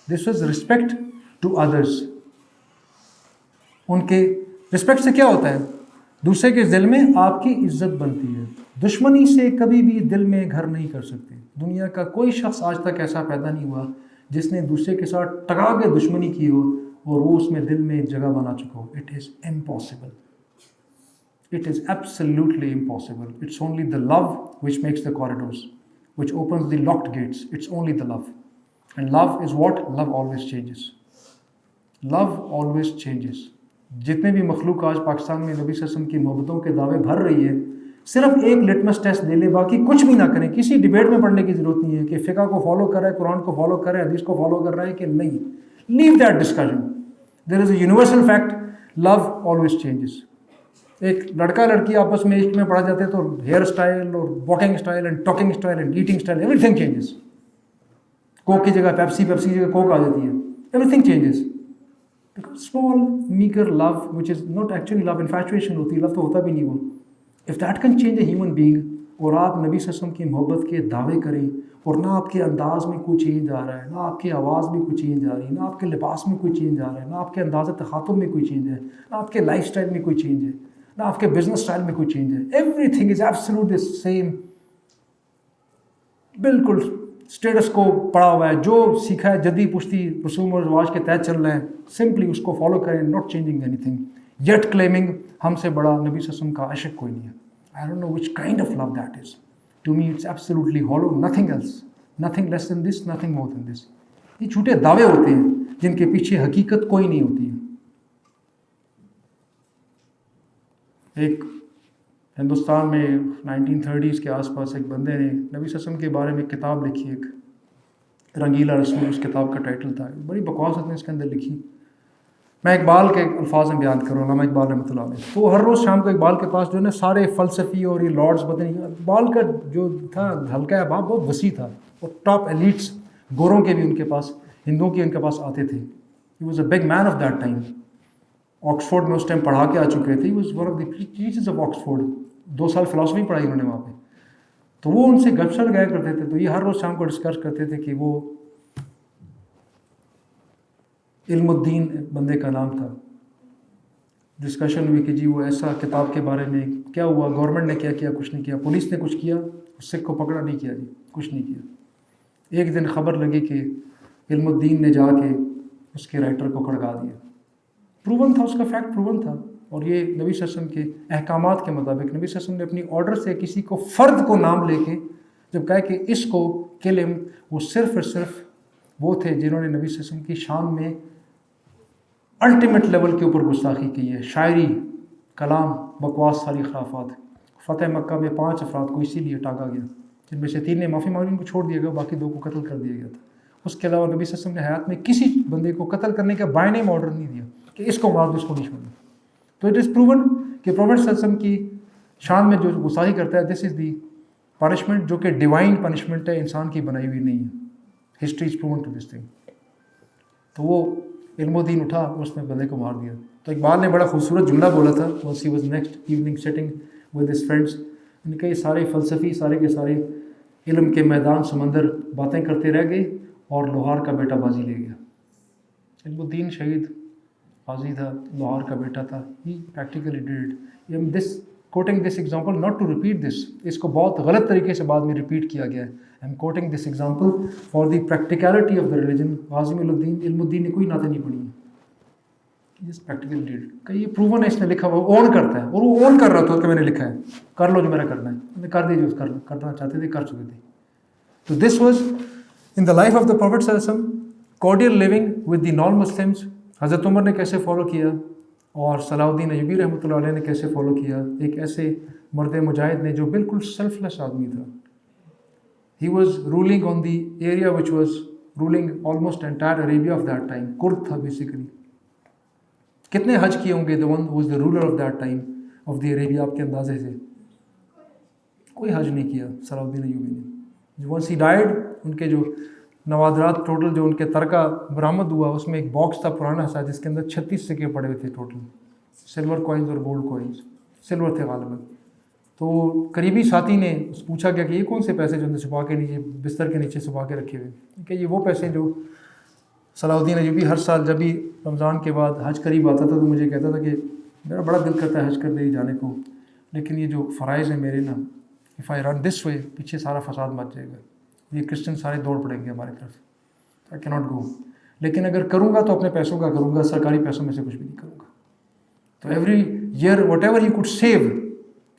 This was respect to others. ان کے رسپیکٹ سے کیا ہوتا ہے؟ دوسرے کے دل میں آپ کی عزت بنتی ہے. دشمنی سے کبھی بھی دل میں گھر نہیں کر سکتے. دنیا کا کوئی شخص آج تک ایسا پیدا نہیں ہوا جس نے دوسرے کے ساتھ ٹکا کے دشمنی کی ہو اور وہ اس میں دل میں جگہ بنا چکا ہو. It is impossible. It is absolutely impossible. It's only the love which makes the corridors, which opens the locked gates. It's only the love. And love is what? Love always changes. Love always changes. جتنے بھی مخلوق آج پاکستان میں نبی صلی اللہ علیہ وسلم کی محبتوں کے دعوے بھر رہی ہے، صرف ایک لٹمس ٹیسٹ دے لے، باقی کچھ بھی نہ کریں. کسی ڈیبیٹ میں پڑھنے کی ضرورت نہیں ہے کہ فقہ کو فالو کر رہا ہے، قرآن کو فالو کر رہا ہے، حدیث کو فالو کر رہا ہے کہ نہیں. Leave that discussion. There is a universal fact, love always changes. ایک لڑکا لڑکی آپس میں عشق میں پڑھا جاتے ہیں تو ہیئر اسٹائل اور walking style and talking style and eating style, every thing changes. Coke کی جگہ پیپسی، پیپسی کی جگہ کوک آ جاتی ہے. Every thing changes. Small meager love which is not actually love, infatuation ہوتی ہے، لو تو ہوتا بھی نہیں وہ. If that can change a human being, اور آپ نبی صلی اللہ علیہ وسلم کی محبت کے دعوے کریں اور نہ آپ کے انداز میں کوئی چینج آ رہا ہے، نہ آپ کی آواز میں کوئی چینج آ رہی ہے، نہ آپ کے لباس میں کوئی چینج آ رہا ہے، نہ آپ کے انداز تخاطب میں کوئی چینج ہے، نہ آپ کے لائف اسٹائل میں کوئی چینج ہے، نہ آپ کے بزنس اسٹائل میں کوئی چینج ہے. Every thing is absolutely same, بالکل اسٹیٹس کو پڑا ہوا ہے. جو سیکھا ہے جدید پشتی رسوم اور رواج کے تحت چل رہے ہیں، سمپلی اس کو فالو کریں، not changing any thing. Yet claiming ہم سے بڑا نبی صلی اللہ علیہ وسلم کا عاشق کوئی نہیں ہے. I don't know which kind of love that is. To me it's absolutely hollow, nothing else, nothing less than this, nothing more than this. یہ جھوٹے دعوے ہوتے ہیں جن کے پیچھے حقیقت کوئی نہیں ہوتی ہے. ایک ہندوستان میں 1930s کے آس پاس ایک بندے نے نبی صلی اللہ علیہ وسلم کے بارے میں کتاب لکھی، ایک رنگیلا رسول اس کتاب کا ٹائٹل تھا. بڑی بکواس نے اس کے اندر لکھی. میں اقبال کے الفاظ میں بیان کروں، علامہ اقبال رحمۃ اللہ علیہ. تو ہر روز شام کو اقبال کے پاس جو ہے نا سارے فلسفی اور یہ لارڈس بدنی، اقبال کا جو تھا حلقہ احباب بہت وسیع تھا، اور ٹاپ ایلیٹس گوروں کے بھی ان کے پاس، ہندوؤں کے ان کے پاس آتے تھے. He was a big man of that time. Oxford میں اس ٹائم پڑھا کے آ چکے تھے. He was one of the teachers of Oxford. 2 سال فلاسفی پڑھائی انہوں نے وہاں پہ. تو وہ ان سے گپ شپ گیا کرتے تھے. تو یہ ہر روز شام کو ڈسکس کرتے تھے کہ وہ علم الدین بندے کا نام تھا. ڈسکشن ہوئی کہ جی وہ ایسا کتاب کے بارے میں کیا ہوا، گورنمنٹ نے کیا کیا، کچھ نہیں کیا، پولیس نے کچھ کیا، اس سکھ کو پکڑا نہیں کیا، جی کچھ نہیں کیا. ایک دن خبر لگی کہ علم الدین نے جا کے اس کے رائٹر کو کھڑکا دیا. پروون تھا، اس کا فیکٹ پروون تھا. اور یہ نبی صلی اللہ علیہ وسلم کے احکامات کے مطابق نبی صلی اللہ علیہ وسلم نے اپنی آرڈر سے کسی کو، فرد کو نام لے کے جب کہا کہ اس کو کلم، وہ صرف اور صرف وہ تھے جنہوں نے نبی صلی اللہ علیہ وسلم کی شان میں الٹیمیٹ لیول کے اوپر گستاخی کی ہے. شاعری، کلام، بکواس، ساری خرافات. فتح مکہ میں 5 افراد کو اسی لیے ٹاکا گیا، جن میں سے 3 نے معافی مانگی، ان کو چھوڑ دیا گیا، باقی 2 کو قتل کر دیا گیا تھا. اس کے علاوہ نبی صلی اللہ علیہ وسلم نے حیات میں کسی بندے کو قتل کرنے کا بائی نیم آرڈر نہیں دیا کہ اس کو مار دو، اس کو نہیں چھوڑنا. تو اٹ از پروون کہ پروفیٹ صلی اللہ علیہ وسلم کی شان میں جو گستاخی کرتا ہے، دس از دی پنشمنٹ، جو کہ ڈیوائن پنشمنٹ ہے، انسان کی بنائی ہوئی نہیں ہے. History is proven to this thing. تو وہ علم الدین اٹھا اور اس نے بندے کو مار دیا. تو اقبال نے بڑا خوبصورت جملہ بولا تھا. once he was next evening sitting with his friends، ان کے یہ سارے فلسفی سارے کے سارے علم کے میدان سمندر باتیں کرتے رہ گئے اور لوہار کا بیٹا بازی لے گیا. علم الدین شہید غازی تھا، لوہار کا بیٹا تھا. he practically did it. this quoting this example not to repeat this، اس کو بہت غلط طریقے سے بعد میں ریپیٹ کیا گیا ہے. I'm quoting this example for the practicality of the religion. غازی علم الدین نے کوئی نعتیں نہیں پڑھی ہیں. Just practically did it. کہ یہ پروون ہے، اس نے لکھا ہوا اون کرتا ہے، اور وہ اون کر رہا تھا کہ میں نے لکھا ہے، کر لو جو میرا کرنا ہے. میں نے کر دی جو کرنا چاہتے تھے، کر چکے تھے. تو this was in the life of the Prophet صلی اللہ علیہ وسلم. cordial living with the non-Muslims. حضرت عمر نے کیسے فالو کیا، اور صلاح الدین ایوبی رحمۃ اللہ علیہ نے کیسے فالو کیا. ایک ایسے مرد مجاہد نے جو بالکل سیلف لیس آدمی تھا. He was ruling on the area which was ruling almost entire Arabia of that time. کرد تھا بیسیکلی. کتنے حج کیے ہوں گے؟ the one who was the ruler of that time of the Arabia، آپ کے اندازے سے کوئی حج نہیں کیا صلاح الدین ایوبی نے. once he died، ان کے جو نوادرات ٹوٹل جو ان کے ترکہ برآمد ہوا، اس میں ایک باکس تھا پرانا سا جس کے اندر 36 سکے پڑے ہوئے تھے ٹوٹل، سلور کوائنز اور گولڈ کوائنز. سلور تھے غالباً. تو قریبی ساتھی نے پوچھا گیا کہ یہ کون سے پیسے جو چھپا کے نیچے بستر کے نیچے چھپا کے رکھے ہوئے، کہ یہ وہ پیسے جو صلاح الدین ایوبی ہر سال جب بھی رمضان کے بعد حج قریب آتا تھا تو مجھے کہتا تھا کہ میرا بڑا دل کرتا ہے حج کرنے جانے کو، لیکن یہ جو فرائض ہیں میرے نا، اف آئی رن دس وے، پیچھے سارا فساد مچ جائے گا، یہ کرسچن سارے دوڑ پڑیں گے ہماری طرف، آئی کی ناٹ گو. لیکن اگر کروں گا تو اپنے پیسوں کا کروں گا، سرکاری پیسوں میں سے کچھ بھی نہیں کروں گا. تو every year what ever he could save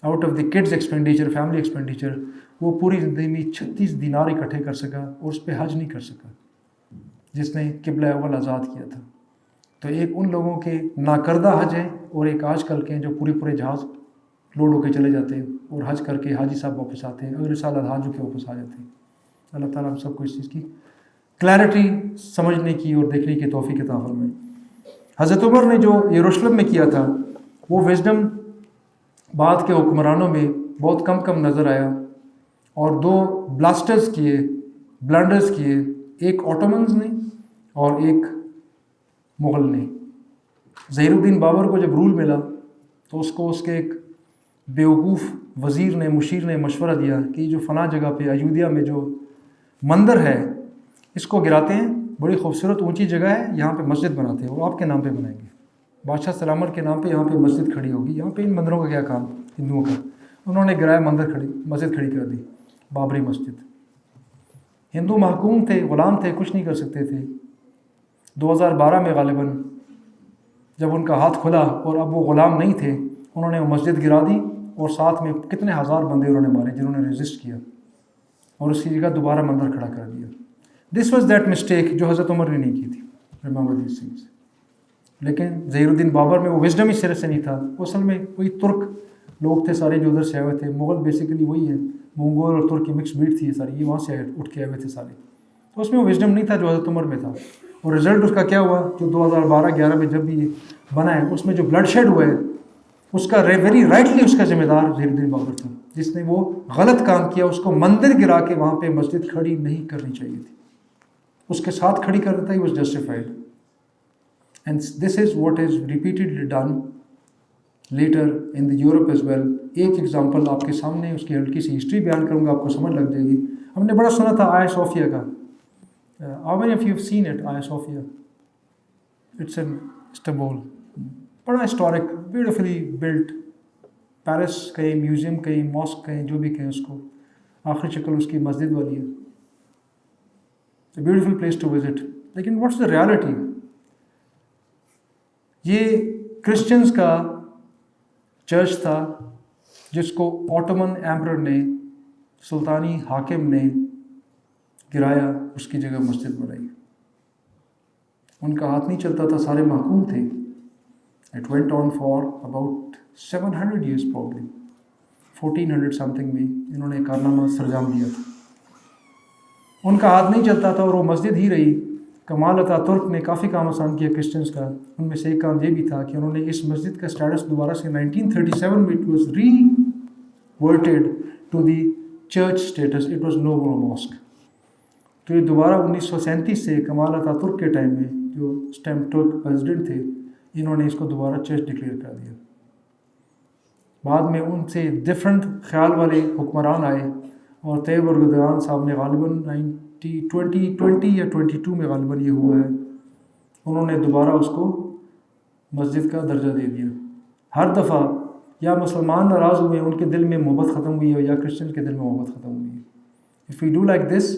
out of the kids expenditure, family expenditure, وہ پوری زندگی میں 36 دینار اکٹھے کر سکا، اور اس پہ حج نہیں کر سکا جس نے قبلہ اول آزاد کیا تھا. تو ایک ان لوگوں کے ناکردہ حج ہے اور ایک آج کل کے ہیں جو پورے جہاز لوڈ ہو کے چلے جاتے ہیں اور حج کر کے حاجی صاحب واپس آتے ہیں، اگلے سال حج ہو کے واپس آ جاتے ہیں۔ اللہ تعالیٰ ہم سب کو اس چیز کی کلیئرٹی سمجھنے کی اور دیکھنے کی توفیق عطا فرمائے۔ حضرت عمر نے جو یروشلم میں کیا تھا وہ وزڈم بعد کے حکمرانوں میں بہت کم نظر آیا، اور 2 بلنڈرز کیے، ایک اوٹومنز نے اور ایک مغل نے۔ ظہیر الدین بابر کو جب رول ملا تو اس کو اس کے ایک بیوقوف وزیر نے، مشیر نے مشورہ دیا کہ جو فلاں جگہ پہ ایودھیا میں جو مندر ہے اس کو گراتے ہیں، بڑی خوبصورت اونچی جگہ ہے، یہاں پہ مسجد بناتے ہیں، وہ آپ کے نام پہ بنائیں گے، بادشاہ سلامت کے نام پہ یہاں پہ مسجد کھڑی ہوگی، یہاں پہ ان مندروں کا کیا کام ہندوؤں کا۔ انہوں نے گرایا، مسجد کھڑی کر دی، بابری مسجد۔ ہندو محکوم تھے، غلام تھے، کچھ نہیں کر سکتے تھے۔ 2012 میں غالباً جب ان کا ہاتھ کھلا اور اب وہ غلام نہیں تھے، انہوں نے وہ مسجد گرا دی اور ساتھ میں کتنے ہزار بندے انہوں نے مارے جنہوں نے ریزسٹ کیا، اور اس کی جگہ دوبارہ مندر کھڑا کر دیا۔ دس واز دیٹ مسٹیک جو حضرت عمر نے نہیں کی تھی، ریممبر دیس تھنگس۔ لیکن ظہیر الدین بابر میں وہ وزڈم اس طرح سے نہیں تھا، وہ اصل میں وہی ترک لوگ تھے سارے جو ادھر سے آئے ہوئے تھے، مغل بیسیکلی وہی ہے، منگول اور ترک کی مکس بریڈ تھی یہ ساری، یہ وہاں سے اٹھ کے آئے ہوئے تھے سارے، تو اس میں وہ وزڈم نہیں تھا جو حضرت عمر میں تھا۔ اور رزلٹ اس کا کیا ہوا، جو 2012-11 میں جب بھی یہ بنا ہے اس میں جو بلڈ شیڈ ہوا ہے اس کا ویری رائٹلی اس کا ذمہ دار ظہیر الدین بابر تھا، جس نے وہ غلط کام کیا، اس کو مندر گرا کے وہاں پہ مسجد کھڑی نہیں کرنی چاہیے تھی، اس کے ساتھ کھڑی کر دیتا، he was justified, and this is what is repeatedly done later in the Europe as well. ایک ایگزامپل آپ کے سامنے، اس کی ہلکی سی ہسٹری بیان کروں گا، آپ کو سمجھ لگ جائے گی۔ ہم نے بڑا سنا تھا آیا صوفیہ کا، how many of you have seen it, آیا صوفیہ؟ اٹس ان استنبول، بڑا ہسٹورک، بیوٹیفلی بلٹ، پیلس کہیں، میوزیم کہیں، ماسک کہیں، جو بھی کہیں اس کو، آخری شکل اس کی مسجد والی ہے، بیوٹیفل پلیس ٹو وزٹ۔ لیکن واٹس دا ریالٹی؟ یہ کرسچنس کا چرچ تھا جس کو آٹومن ایمپرر نے، سلطانی حاکم نے گرایا، اس کی جگہ مسجد بنائی۔ ان کا ہاتھ نہیں چلتا تھا، سارے محکوم تھے۔ It went on for about 700 years probably, 1400 something میں انہوں نے کارنامہ سرجام دیا تھا۔ ان کا ہاتھ نہیں چلتا تھا اور وہ مسجد ہی رہی۔ کمال اتاترک نے کافی کام آسان کیا کرسچنس کا، ان میں سے ایک کام یہ بھی تھا کہ انہوں نے اس مسجد کا اسٹیٹس دوبارہ سے 1937 میں it was reverted to the church states, it was no more mosque. تو یہ دوبارہ 1937 سے کمال اتاترک کے ٹائم میں جو اس ٹائم ترک پریزیڈنٹ تھے، انہوں نے اس کو دوبارہ چرچ ڈکلیئر کر دیا۔ بعد میں ان سے ڈفرینٹ خیال والے حکمران آئے، اور طیب اردگان صاحب نے غالباً 2020 یا 22 میں غالباً یہ ہوا ہے، انہوں نے دوبارہ اس کو مسجد کا درجہ دے دیا۔ ہر دفعہ یا مسلمان ناراض ہوئے، ان کے دل میں محبت ختم ہوئی ہے، یا کرسچن کے دل میں محبت ختم ہوئی ہے۔ If you do like this,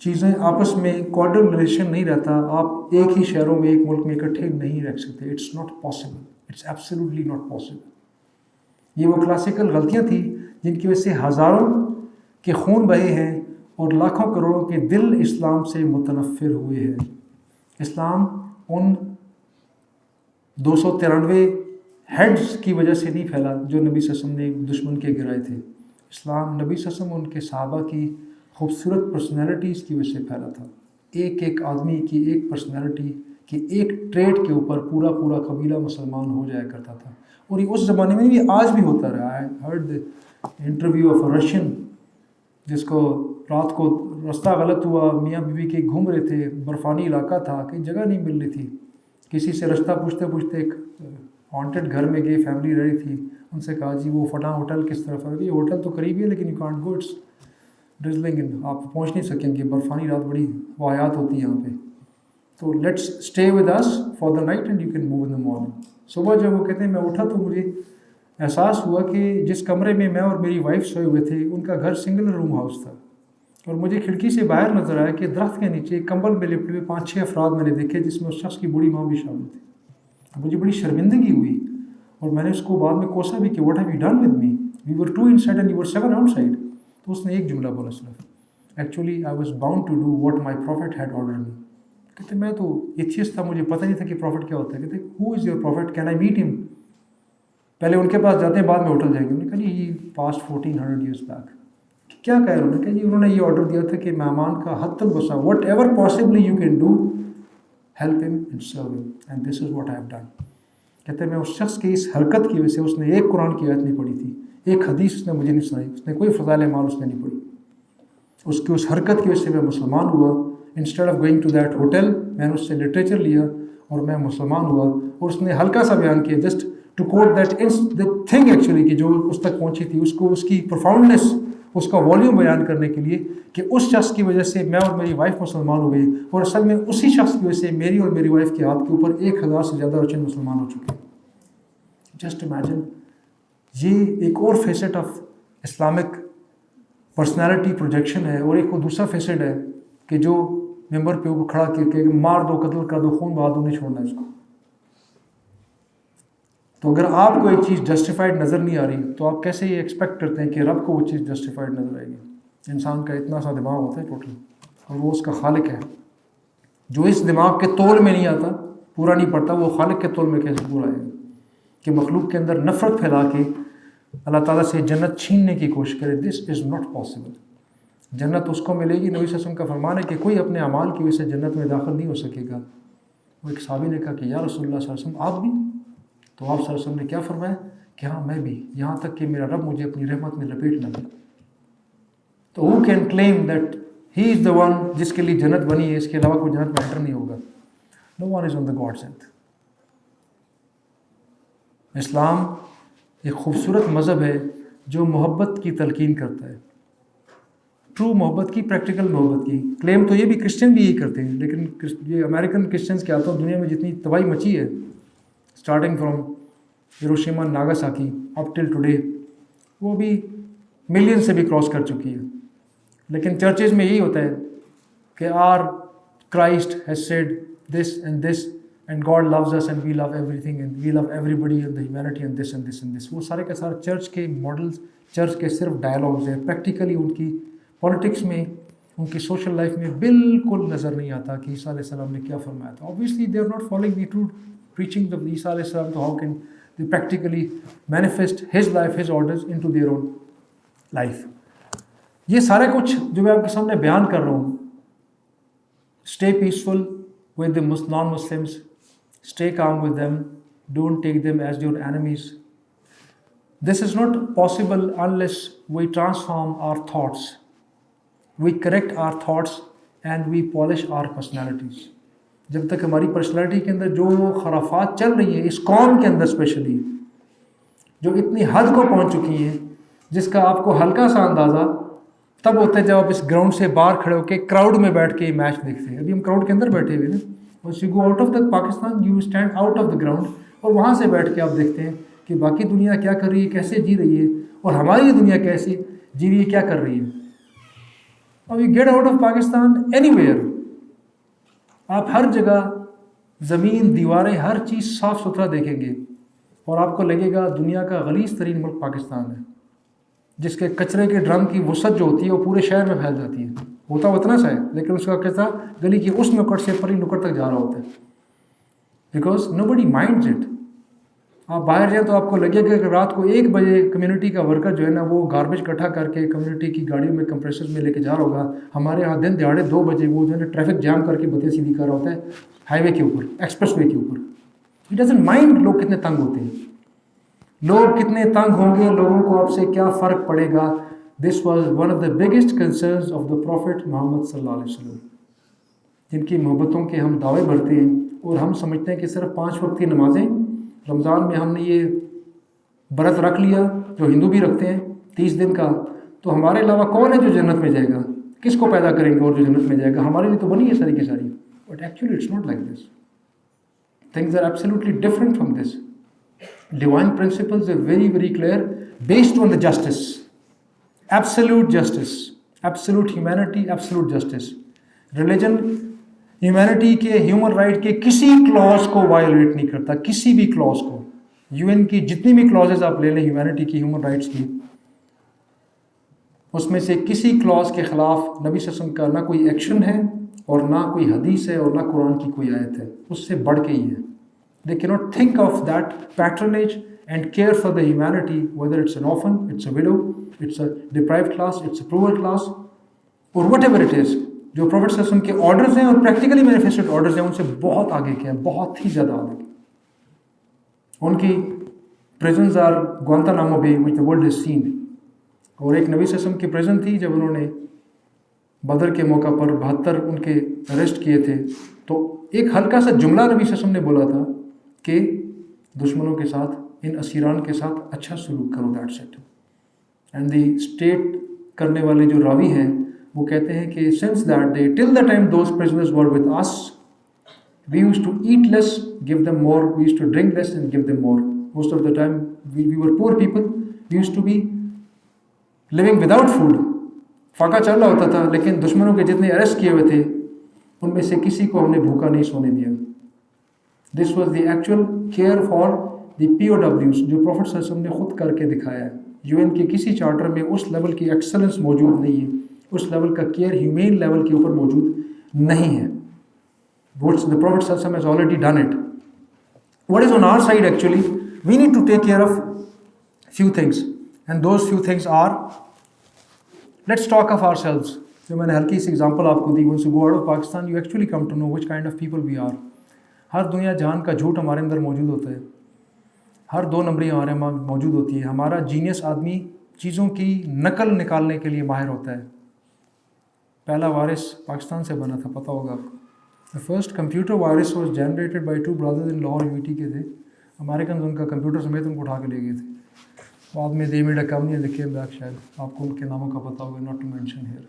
چیزیں آپس میں کوارڈل ریلیشن نہیں رہتا، آپ ایک ہی شہروں میں، ایک ملک میں اکٹھے نہیں رہ سکتے، it's not possible, it's absolutely not possible. یہ وہ کلاسیکل غلطیاں تھیں جن کی وجہ سے ہزاروں کے خون بہے ہیں اور لاکھوں کروڑوں کے دل اسلام سے متنفر ہوئے ہیں۔ اسلام ان 293 ہیڈز کی وجہ سے نہیں پھیلا جو نبی صلی اللہ علیہ وسلم نے دشمن کے گرائے تھے، اسلام نبی صلی اللہ علیہ وسلم ان کے صحابہ کی خوبصورت پرسنالٹیز کی وجہ سے پھیلا تھا۔ ایک ایک آدمی کی ایک پرسنالٹی کی ایک ٹریٹ کے اوپر پورا پورا قبیلہ مسلمان ہو جایا کرتا تھا، اور یہ اس زمانے میں بھی آج بھی ہوتا رہا ہے۔ Heard interview of a Russian جس کو رات کو رستہ غلط ہوا، میاں بیوی کے گھوم رہے تھے، برفانی علاقہ تھا، کہیں جگہ نہیں مل رہی تھی، کسی سے رستہ پوچھتے پوچھتے ایک ہانٹیڈ گھر میں گئے، فیملی رہ رہی تھی، ان سے کہا جی وہ فلاں ہوٹل کس طرف ہے؟ یہ ہوٹل تو قریب ہی ہے لیکن یو کانٹ گو، اٹس ڈرزلنگ، آپ پہنچ نہیں سکیں گے، برفانی رات بڑی واحیات ہوتی ہے یہاں پہ، تو let's stay with us for the night and you can move in the morning. صبح جب وہ کہتے ہیں میں اٹھا تو مجھے احساس ہوا کہ جس کمرے میں میں اور میری وائف سوئے ہوئے تھے ان کا گھر سنگل روم ہاؤس تھا، اور مجھے کھڑکی سے باہر نظر آیا کہ درخت کے نیچے کمبل میں لپٹے ہوئے 5-6 افراد میں نے دیکھے، جس میں اس شخص کی بوڑھی ماں بھی شامل تھی۔ مجھے بڑی شرمندگی ہوئی، اور میں نے اس کو بعد میں کوسا بھی کہ what have you done with me, we were 2 inside and you were 7 outside۔ تو اس نے ایک جملہ بولا صرف، actually I was bound to do what my prophet had ordered me, کہتے میں تو ایتھیسٹ تھا, مجھے پتہ نہیں تھا کہ پروفٹ کیا ہوتا ہے. کہتے ہو is your prophet, can I meet him? پہلے ان کے پاس جاتے ہیں, بعد میں ہوٹل جائیں گے. انہوں نے کہا جی ہی پاسٹ 1400 years بیک. کیا کہا انہوں نے کہا جی انہوں نے یہ آرڈر دیا تھا کہ مہمان کا حد تک بسا, what ever possibly you can do help ہم اینڈ سرو ہم, and this is what I have done. کہتے ہیں میں اس شخص کی اس حرکت کی وجہ سے, اس نے ایک قرآن کی آیت نہیں پڑھی تھی, ایک حدیث اس نے مجھے نہیں سنائی, اس نے کوئی فضائل اعمال اس نے نہیں پڑھی, اس کی اس حرکت کی وجہ سے میں مسلمان ہوا. Instead of going to that hotel, میں نے اس سے لٹریچر لیا اور میں مسلمان ہوا. اور اس نے ہلکا سا بیان کیا, just to quote that thing actually, کہ جو اس تک پہنچی تھی, اس کو اس کی پروفاؤنڈنیس, اس کا والیوم بیان کرنے کے لیے کہ اس شخص کی وجہ سے میں اور میری وائف مسلمان ہو گئی, اور اصل میں اسی شخص کی وجہ سے میری اور میری وائف کے ہاتھ کے اوپر 1000 سے زیادہ بچے مسلمان ہو چکے ہیں. جسٹ امیجن, یہ ایک اور feast of Islamic personality projection ہے. اور ایک وہ دوسرا فیسٹ ہے کہ جو ممبر پہ اوپر کھڑا کہ مار دو, قتل کر دو, خون بہا دو, نہیں چھوڑنا اس کو. تو اگر آپ کو ایک چیز جسٹیفائڈ نظر نہیں آ رہی تو آپ کیسے یہ ایکسپیکٹ کرتے ہیں کہ رب کو وہ چیز جسٹیفائڈ نظر آئے گی؟ انسان کا اتنا سا دماغ ہوتا ہے ٹوٹل, اور وہ اس کا خالق ہے. جو اس دماغ کے تول میں نہیں آتا, پورا نہیں پڑتا, وہ خالق کے تول میں کیسے پورا آئے گا؟ کہ مخلوق کے اندر نفرت پھیلا کے اللہ تعالیٰ سے جنت چھیننے کی کوشش کرے, دس از ناٹ پاسبل. جنت اس کو ملے گی, نبی صلی اللہ علیہ وسلم کا فرمان ہے کہ کوئی اپنے اعمال کی وجہ سے جنت میں داخل نہیں ہو سکے گا. وہ ایک صحابی نے کہا کہ یا رسول اللہ صلی اللہ علیہ وسلم آپ بھی؟ تو آپ صلی اللہ علیہ وسلم نے کیا فرمایا کہ ہاں میں بھی, یہاں تک کہ میرا رب مجھے اپنی رحمت میں لپیٹ نہ لے. تو who can claim that he is the one جس کے لیے جنت بنی ہے, اس کے علاوہ کوئی جنت میں انٹر نہیں ہوگا؟ No one is on the God's earth. اسلام ایک خوبصورت مذہب ہے جو محبت کی تلقین کرتا ہے, ٹرو محبت کی, پریکٹیکل محبت کی. کلیم تو یہ بھی کرسچن بھی یہی کرتے ہیں, لیکن یہ امریکن کرسچنس کیا تو دنیا میں جتنی تباہی مچی ہے, starting from Hiroshima Nagasaki up till today, وہ بھی ملین سے بھی کراس کر چکی ہے. لیکن چرچز میں یہی ہوتا ہے کہ our Christ has said this and this and God loves us and we love every thing and we love every body and the humanity and this and this and this. وہ سارے کے سارے church کے models, church کے صرف dialogues ہیں. Practically ان کی politics میں, ان کی سوشل لائف میں بالکل نظر نہیں آتا کہ عیسیٰ علیہ السلام نے کیا فرمایا تھا. Obviously they are not following the true preachings of عیسیٰ علیہ السلام, تو how can they practically manifest his life, his orders into their own life. یہ سارے کچھ جو میں آپ کے سامنے بیان کر رہا ہوں, stay peaceful with the non-Muslims, stay calm with them, don't take them as your enemies. This is not possible unless we transform our thoughts, we correct our thoughts and we polish our personalities. جب تک ہماری personality کے اندر جو خرافات چل رہی ہیں اس قوم کے اندر اسپیشلی, جو اتنی حد کو پہنچ چکی ہیں, جس کا آپ کو ہلکا سا اندازہ تب ہوتا ہے جب آپ اس گراؤنڈ سے باہر کھڑے ہو کے کراؤڈ میں بیٹھ کے میچ دیکھتے ہیں. ابھی ہم کراؤڈ کے اندر بیٹھے ہوئے ہیں, بس you go out of the Pakistan, you stand out of the ground, اور وہاں سے بیٹھ کے آپ دیکھتے ہیں کہ باقی دنیا کیا کر رہی ہے, کیسے جی رہی ہے, اور ہماری دنیا کیسے جی رہی ہے, کیا کر رہی ہے. اب you get out of Pakistan any where, آپ ہر جگہ زمین, دیواریں, ہر چیز صاف ستھرا دیکھیں گے اور آپ کو لگے گا دنیا کا غلیظ ترین ملک پاکستان ہے, جس کے کچرے کے ڈرم کی وسعت جو ہوتی ہے وہ پورے شہر میں پھیل جاتی ہے. ہوتا اتنا سا ہے لیکن اس کا کچرا گلی کی اس نکڑ سے پری نکڑ تک جا رہا ہوتا ہے, because no body minds it. آپ باہر جائیں تو آپ کو لگے گا کہ رات کو 1 بجے کمیونٹی کا ورکر جو ہے نا وہ گاربیج اکٹھا کر کے کمیونٹی کی گاڑیوں میں کمپریسر میں لے کے جا رہا ہوگا. ہمارے یہاں دن دہاڑے 2 بجے وہ جو ہے نا ٹریفک جام کر کے بتیں سیدھی کر رہا ہوتا ہے ہائی وے کے اوپر, ایکسپریس وے کے اوپر. اٹ ڈزنٹ مائنڈ لوگ کتنے تنگ ہوتے ہیں, لوگ کتنے تنگ ہوں گے, لوگوں کو آپ سے کیا فرق پڑے گا. This was one of the biggest concerns of the prophet Muhammad صلی اللہ علیہ وسلم, جن کی محبتوں کے ہم دعوے بھرتے ہیں اور ہم سمجھتے ہیں کہ صرف 5 وقت کی نمازیں, رمضان میں ہم نے یہ برت رکھ لیا جو ہندو بھی رکھتے ہیں 30 دن کا, تو ہمارے علاوہ کون ہے جو جنت میں جائے گا, کس کو پیدا کریں گے اور جو جنت میں جائے گا. ہمارے لیے تو بنی ہے ساری کی ساری, but actually it's not like this. Things are absolutely different from this. Divine principles are very, very clear, based on the justice, absolute justice, absolute humanity, absolute justice. Religion humanity کے, human right کے کسی clause کو violate نہیں کرتا, کسی بھی clause کو. UN کی جتنی بھی clauses آپ لے لیں humanity کی, human rights کی, اس میں سے کسی clause کے خلاف نبی صلی اللہ علیہ وسلم کا نہ کوئی ایکشن ہے اور نہ کوئی حدیث ہے اور نہ قرآن کی کوئی آیت ہے، اس سے بڑھ کے ہی ہے. They cannot think of that patronage and care for the humanity, whether it's an orphan, it's a widow, it's a deprived class, it's a poor class, or whatever it is. جو پروفٹ صلی اللہ علیہ وسلم کے orders ہیں اور practically manifested orders ہیں ان سے بہت آگے کے ہیں، بہت ہی زیادہ آگے. ان کی پریزنز آر گوانتانامو بے which the world has seen. اور ایک نبی صلی اللہ علیہ وسلم کی پریزن تھی جب انہوں نے بدر کے موقع پر 72 ان کے اریسٹ کیے تھے، تو ایک ہلکا سا جملہ نبی صلی اللہ علیہ وسلم نے بولا تھا کہ دشمنوں کے ساتھ، ان اسیران کے ساتھ اچھا سلوک کرو. That's it. And the state کرنے والے جو راوی ہیں وہ کہتے ہیں کہ since that day till the time those prisoners were with us we used to eat less give them more, we used to drink less and give them more. Most of the time we were poor people, we used to be living without food. فاقہ چل رہا ہوتا تھا لیکن دشمنوں کے جتنے arrest کیے ہوئے تھے ان میں سے کسی کو ہم نے بھوکا نہیں سونے دیا. This was the actual care for the POWs جو پروفٹ صلی اللہ علیہ وسلم نے خود کر کے دکھایا ہے. UN کے کسی چارٹر میں اس لیول کی ایکسلنس موجود نہیں ہے، اس لیول کا کیئر ہیومین لیول کے اوپر موجود نہیں ہے. Which the Prophet صلی اللہ علیہ وسلم has already done it. What is on our side actually? We need to take care of few things, and those few things are, let's talk of ourselves. جو میں نے ہلکی سی ایگزامپل آپ کو دی، once you go out of Pakistan you actually come to know which kind of people we are. ہر دنیا جہان کا جھوٹ ہمارے اندر موجود ہوتا ہے، ہر 2 نمبری ہمارے موجود ہوتی ہے. ہمارا جینیس آدمی چیزوں کی نقل نکالنے کے لیے ماہر ہوتا ہے. پہلا وائرس پاکستان سے بنا تھا، پتہ ہوگا آپ کو. The first computer virus was generated by 2 brothers in Lahore UT کے تھے. امریکنز ان کا کمپیوٹر سمیت ان کو اٹھا کے لے گئے تھے. بعد میں they made a company and they came back. شاید آپ کو ان کے ناموں کا پتہ ہوگا, not to mention here.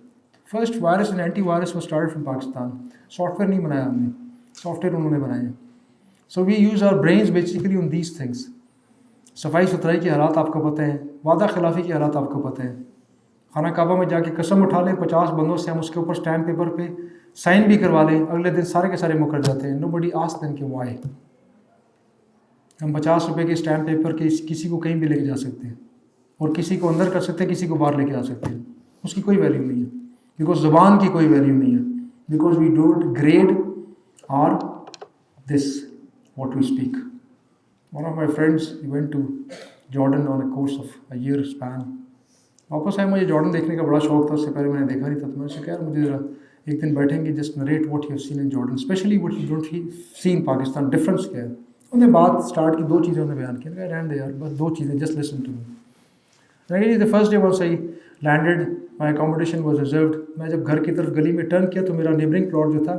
First virus and anti virus was started from Pakistan. Soft where نہیں بنایا ہم نے, سافٹ ویئر انہوں نے بنائے ہیں. So we use our brains basically on these things. صفائی ستھرائی کے حالات آپ کو پتہ ہیں, وعدہ خلافی کے حالات آپ کو پتہ ہیں. خانہ کعبہ میں جا کے قسم اٹھا لیں 50 بندوں سے, ہم اس کے اوپر اسٹیمپ پیپر پہ سائن بھی کروا لیں, اگلے دن سارے کے سارے مکر جاتے ہیں. Nobody asks them کہ why. ہم 50 روپے کے اسٹیمپ پیپر کے کسی کو کہیں بھی لے کے جا سکتے ہیں, اور کسی کو اندر کر سکتے ہیں, کسی کو باہر لے کے آ سکتے ہیں. اس کی کوئی ویلیو نہیں ہے, بیکاز زبان کی کوئی ویلیو نہیں ہے, بیکاز وی ڈونٹ گریڈ اور دس what we speak. One of my friends, he went to Jordan on a course of a year span. واپس آئے, مجھے جارڈن دیکھنے کا بڑا شوق تھا, اس سے پہلے میں نے دیکھا نہیں تھا. تو میں نے کہا یار مجھے ذرا ایک دن بیٹھیں گے, just narrate what you have seen in Jordan, especially what you don't see in Pakistan, difference کیا ہے. انہوں نے بات اسٹارٹ کی, 2 چیزیں انہوں نے بیان کی. رہنے دے یار, بس 2 چیزیں, just listen to me. The first day once I landed, my accommodation was reserved. میں جب گھر کی طرف گلی میں ٹرن کیا تو میرا نیبرنگ پلاٹ جو تھا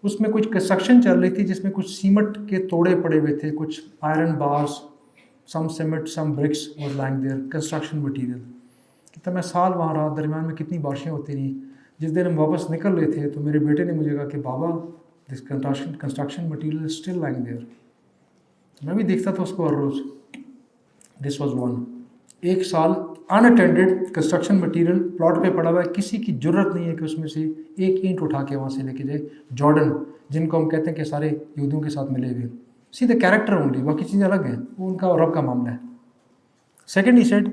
اس میں کچھ کنسٹرکشن چل رہی تھی, جس میں کچھ سیمنٹ کے توڑے پڑے ہوئے تھے, کچھ آئرن بارس, سم سیمنٹ, سم برکس اور لائنگ دیئر, کنسٹرکشن مٹیریل. کہتا میں سال وہاں رہا, درمیان میں کتنی بارشیں ہوتی رہیں. جس دن ہم واپس نکل رہے تھے تو میرے بیٹے نے مجھے کہا کہ بابا this construction material is still lying there. میں بھی دیکھتا تھا اس کو ہر روز. دس واز ون. 1 سال ان اٹینڈیڈ کنسٹرکشن مٹیریل پلاٹ پہ پڑا ہوا ہے, کسی کی ضرورت نہیں ہے کہ اس میں سے 1 اینٹ اٹھا کے وہاں سے لے کے جائے. جارڈن, جن کو ہم کہتے ہیں کہ سارے یہودیوں کے ساتھ ملے ہوئے, سی دا کیریکٹر اونلی, باقی چیزیں الگ ہیں, وہ ان کا اور رب کا معاملہ ہے. سیکنڈ ہی سیڈ,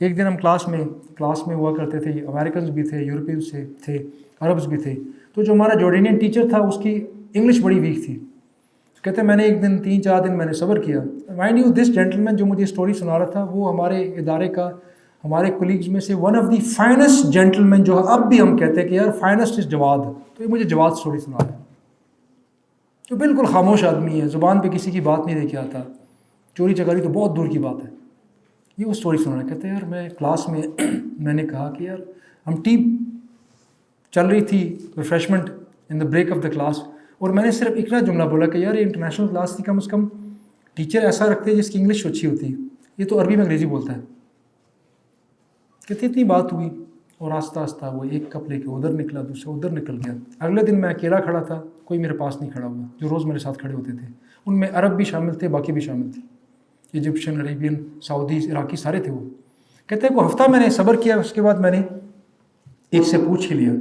ایک دن ہم کلاس میں ہوا کرتے تھے, امریکنز بھی تھے, یورپینس سے تھے, عربز بھی تھے. تو جو ہمارا جارڈینین ٹیچر تھا اس کی انگلش بڑی ویک تھی. کہتے ہیں میں نے ایک دن 3-4 دن میں نے صبر کیا. مائنڈ یو دس جینٹلمین جو مجھے اسٹوری سنا رہا تھا وہ ہمارے ادارے کا, ہمارے کولیگز میں سے one of the finest gentleman, جو اب بھی ہم کہتے ہیں کہ یار فائنسٹ از جواد. تو یہ مجھے جواد اسٹوری سنا رہا ہے, جو بالکل خاموش آدمی ہے, زبان پہ کسی کی بات نہیں لے کے آتا, چوری چکاری تو بہت دور کی بات ہے. یہ وہ اسٹوری سنا رہا ہے. کہتے ہیں یار میں کلاس میں میں نے کہا کہ یار ہم ٹی چل رہی تھی, refreshment in the break of the class, اور میں نے صرف اتنا جملہ بولا کہ یار یہ انٹرنیشنل کلاس تھی, کم از کم ٹیچر ایسا رکھتے جس کی انگلش اچھی ہوتی, یہ تو عربی میں انگریزی بولتا ہے. کہتے اتنی بات ہوئی, اور آہستہ آہستہ وہ ایک کپ لے کے ادھر نکلا, دوسرا ادھر نکل گیا. اگلے دن میں اکیلا کھڑا تھا, کوئی میرے پاس نہیں کھڑا ہوا, جو روز میرے ساتھ کھڑے ہوتے تھے. ان میں عرب بھی شامل تھے, باقی بھی شامل تھے, ایجپشین, عربین, سعودیز, عراقی, سارے تھے وہ. کہتے ہیں کوئی ہفتہ میں نے صبر کیا, اس کے بعد میں نے ایک سے پوچھ ہی لیا.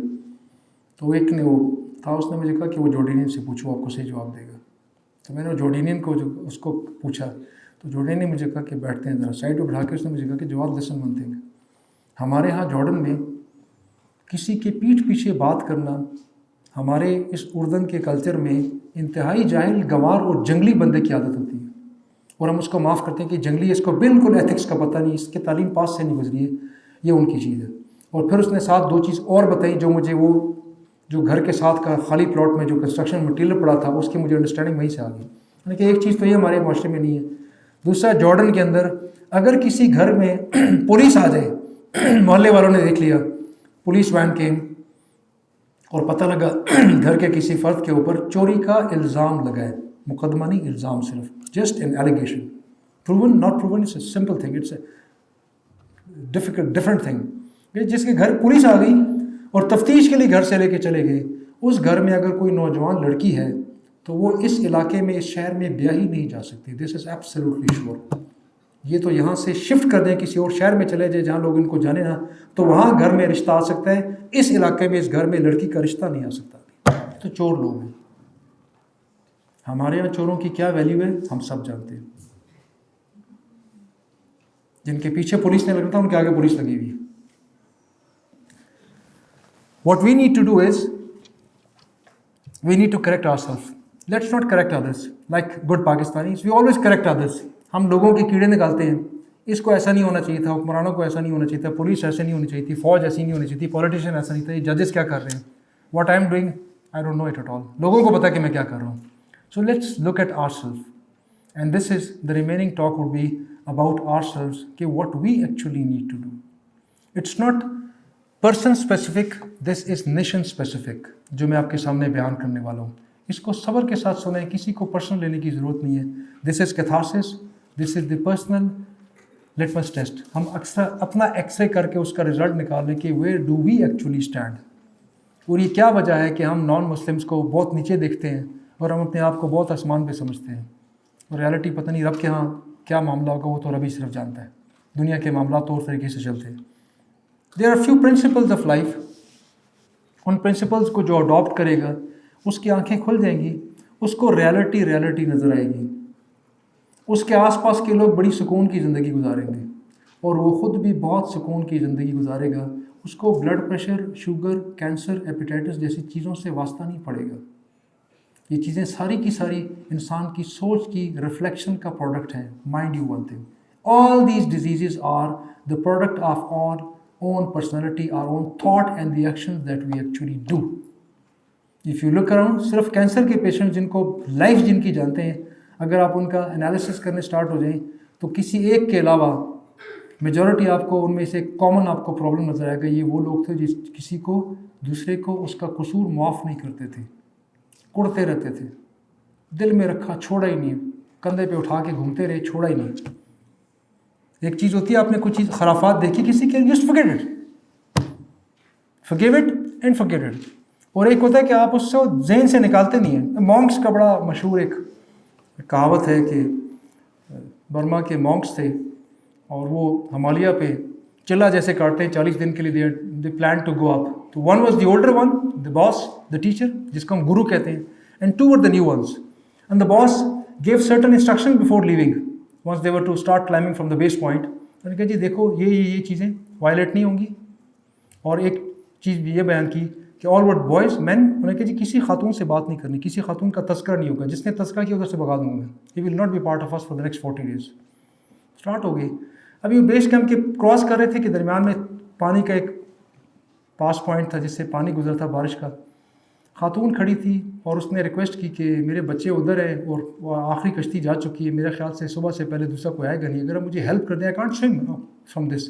تو ایک نے وہ تھا, اس نے مجھے کہا کہ وہ جارڈینین سے پوچھو, آپ کو صحیح جواب دے گا. تو میں نے وہ جارڈینین کو جو اس کو پوچھا, تو جارڈینین نے مجھے کہا کہ بیٹھتے ہیں ذرا, سائڈ پہ بٹھا کے اس نے مجھے کہا کہ جواب لسن ون تھنگ, ہمارے ہاں جارڈن میں کسی کے پیٹھ پیچھے بات کرنا ہمارے اس اردن کے کلچر میں انتہائی جاہل، گنوار اور جنگلی بندے کی عادت ہوتی ہے، اور ہم اس کو معاف کرتے ہیں کہ جنگلی، اس کو بالکل ایتھکس کا پتہ نہیں، اس کے تعلیم پاس سے نہیں گزری ہے، یہ ان کی چیز ہے۔ اور پھر اس نے ساتھ دو چیز اور بتائی جو مجھے، وہ جو گھر کے ساتھ کا خالی پلاٹ میں جو کنسٹرکشن مٹیریل پڑا تھا، اس کی مجھے انڈرسٹینڈنگ وہیں سے آ گئی، یعنی کہ ایک چیز تو یہ ہمارے معاشرے میں نہیں ہے۔ دوسرا، جارڈن کے اندر اگر کسی گھر میں پولیس آ جائے، محلے والوں نے دیکھ لیا، پولیس وین کے، اور پتہ لگا گھر کے کسی فرد کے اوپر چوری کا الزام لگا ہے، مقدمہ نہیں، الزام صرف، just an allegation, proven not proven, it's a simple thing, it's a different thing, جس کے گھر پولیس آ گئی اور تفتیش کے لیے گھر سے لے کے چلے گئے، اس گھر میں اگر کوئی نوجوان لڑکی ہے تو وہ اس علاقے میں، اس شہر میں بیاہی نہیں جا سکتی، دس از ایبسلیوٹلی شیور۔ یہ تو یہاں سے شفٹ کر دیں، کسی اور شہر میں چلے جائے جہاں لوگ ان کو جانے نہ، تو وہاں گھر میں رشتہ آ سکتا ہے، اس علاقے میں، اس گھر میں لڑکی کا رشتہ نہیں آ سکتا۔ تو چور لوگ ہیں ہمارے یہاں، چوروں کی کیا ویلیو ہے ہم سب جانتے ہیں، جن کے پیچھے پولیس نے لگنا تھا ان کے آگے پولیس لگی ہوئی ہے۔ What we need to do is, we need to correct ourselves. Let's not correct others. Like good Pakistanis, we always correct others. ہم لوگوں کے کیڑے نکالتے ہیں، اس کو ایسا نہیں ہونا چاہیے تھا، حکمرانوں کو ایسا نہیں ہونا چاہیے تھا، پولیس ایسے نہیں ہونی چاہیے تھی، فوج ایسی نہیں ہونی چاہیے تھی، پولیٹیشین ایسا نہیں تھا، یہ ججز کیا کر رہے ہیں، what I am doing I don't know it at all, لوگوں کو پتا کہ میں کیا کر رہا ہوں۔ So let's look at ourself, and this is the remaining talk would be about ourselves, کہ what we actually need to do. It's not person specific, this is nation specific, جو میں آپ کے سامنے بیان کرنے والا ہوں۔ اس کو صبر کے ساتھ سنیں، کسی کو پرسنل لینے کی ضرورت نہیں ہے۔ This is catharsis, this is the personal litmus test. ہم اکثر اپنا ایکس رے کر کے اس کا رزلٹ نکال لیں کہ where do we actually stand, اور یہ کیا وجہ ہے کہ ہم نان مسلمس کو بہت نیچے دیکھتے ہیں اور ہم اپنے آپ کو بہت آسمان پہ سمجھتے ہیں، اور ریالٹی پتہ نہیں رب کے ہاں کیا معاملہ ہوگا، وہ تو رب ہی صرف جانتا ہے، دنیا کے معاملات طور طریقے سے چلتے ہیں۔ There are few principles of life, ان پرنسپلز کو جو اڈاپٹ کرے گا اس کی آنکھیں کھل جائیں گی، اس کو ریالٹی نظر آئے گی، اس کے آس پاس کے لوگ بڑی سکون کی زندگی گزاریں گے، اور وہ خود بھی بہت سکون کی زندگی گزارے گا، اس کو blood pressure, sugar, cancer, hepatitis جیسی چیزوں سے واسطہ نہیں پڑے گا۔ یہ چیزیں ساری کی ساری انسان کی سوچ کی ریفلیکشن کا پروڈکٹ ہیں۔ Mind you one thing, all these diseases are the product of our own personality, our own thought and the actions that we actually do. If you look around, صرف کینسر کے patient جن کو life جن کی جانتے ہیں، اگر آپ ان کا انالیسس کرنے سٹارٹ ہو جائیں تو کسی ایک کے علاوہ میجورٹی آپ کو ان میں سے کامن آپ کو پرابلم نظر آئے گا۔ یہ وہ لوگ تھے جس کسی کو دوسرے کو اس کا قصور معاف نہیں کرتے تھے، کڑتے رہتے تھے، دل میں رکھا، چھوڑا ہی نہیں، کندھے پہ اٹھا کے گھومتے رہے، چھوڑا ہی نہیں۔ ایک چیز ہوتی ہے، آپ نے کچھ چیز خرافات دیکھی کسی کے، just forgive it and forget it، اور ایک ہوتا ہے کہ آپ اس سے ذہن سے نکالتے نہیں ہیں۔ مونکس کا بڑا مشہور ایک کہاوت ہے کہ برما کے مونکس تھے اور وہ ہمالیہ پہ چلا جیسے کاٹتے ہیں 40 دن کے لیے، دے پلان ٹو گو اپ، تو one was the older one, the boss, the teacher جس کو ہم گرو کہتے ہیں، and two were the new ones, and the boss gave certain instruction before leaving once they were to start climbing from the base point۔ انہوں نے کہا جی دیکھو یہ چیزیں وائلیٹ نہیں ہوں گی، اور ایک چیز بھی یہ بیان کی کہ آل ورڈ بوائز مین، انہوں نے کہا جی کسی خاتون سے بات نہیں کرنی، کسی خاتون کا تذکرہ نہیں ہوگا، جس نے تذکرہ کیا ادھر سے بگا دوں گا میں، he will not be part of us for the next 40 days۔ Start ہو گئی، ابھی وہ بیس کیمپ کے کراس کر رہے تھے کہ درمیان میں پانی کا ایک پاس پوائنٹ تھا جس سے پانی گزرتا بارش کا۔ خاتون کھڑی تھی اور اس نے ریکویسٹ کی کہ میرے بچے ادھر ہیں اور وہ آخری کشتی جا چکی ہے، میرے خیال سے صبح سے پہلے دوسرا کوئی آئے گا نہیں، اگر آپ مجھے ہیلپ کر دیں، آئی کانٹ سوئم فرام دس،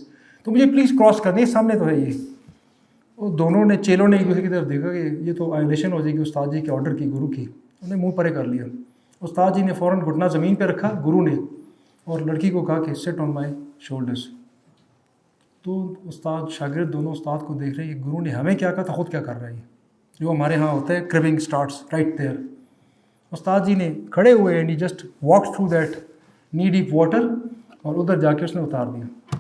تو مجھے پلیز کراس کر دیں، سامنے تو ہے یہ۔ وہ دونوں نے، چیلوں نے ایک دوسرے کی طرف دیکھا کہ یہ تو وائلیشن ہو جائے گی استاد جی کے آرڈر کی، گرو کی، انہوں نے منہ پرے کر لیا۔ استاد جی نے فوراً گھٹنا زمین پہ رکھا، گرو نے، اور لڑکی کو کہا کہ سٹ آن مائی شولڈرس۔ تو استاد شاگرد دونوں استاد کو دیکھ رہے ہیں، گرو نے ہمیں کیا کہا تھا، خود کیا کر رہا ہے، جو ہمارے ہاں ہوتا ہے کربنگ سٹارٹس رائٹ دیئر۔ استاد جی نے کھڑے ہوئے and he just walk through that نی ڈیپ واٹر، اور ادھر جا کے اس نے اتار دیا۔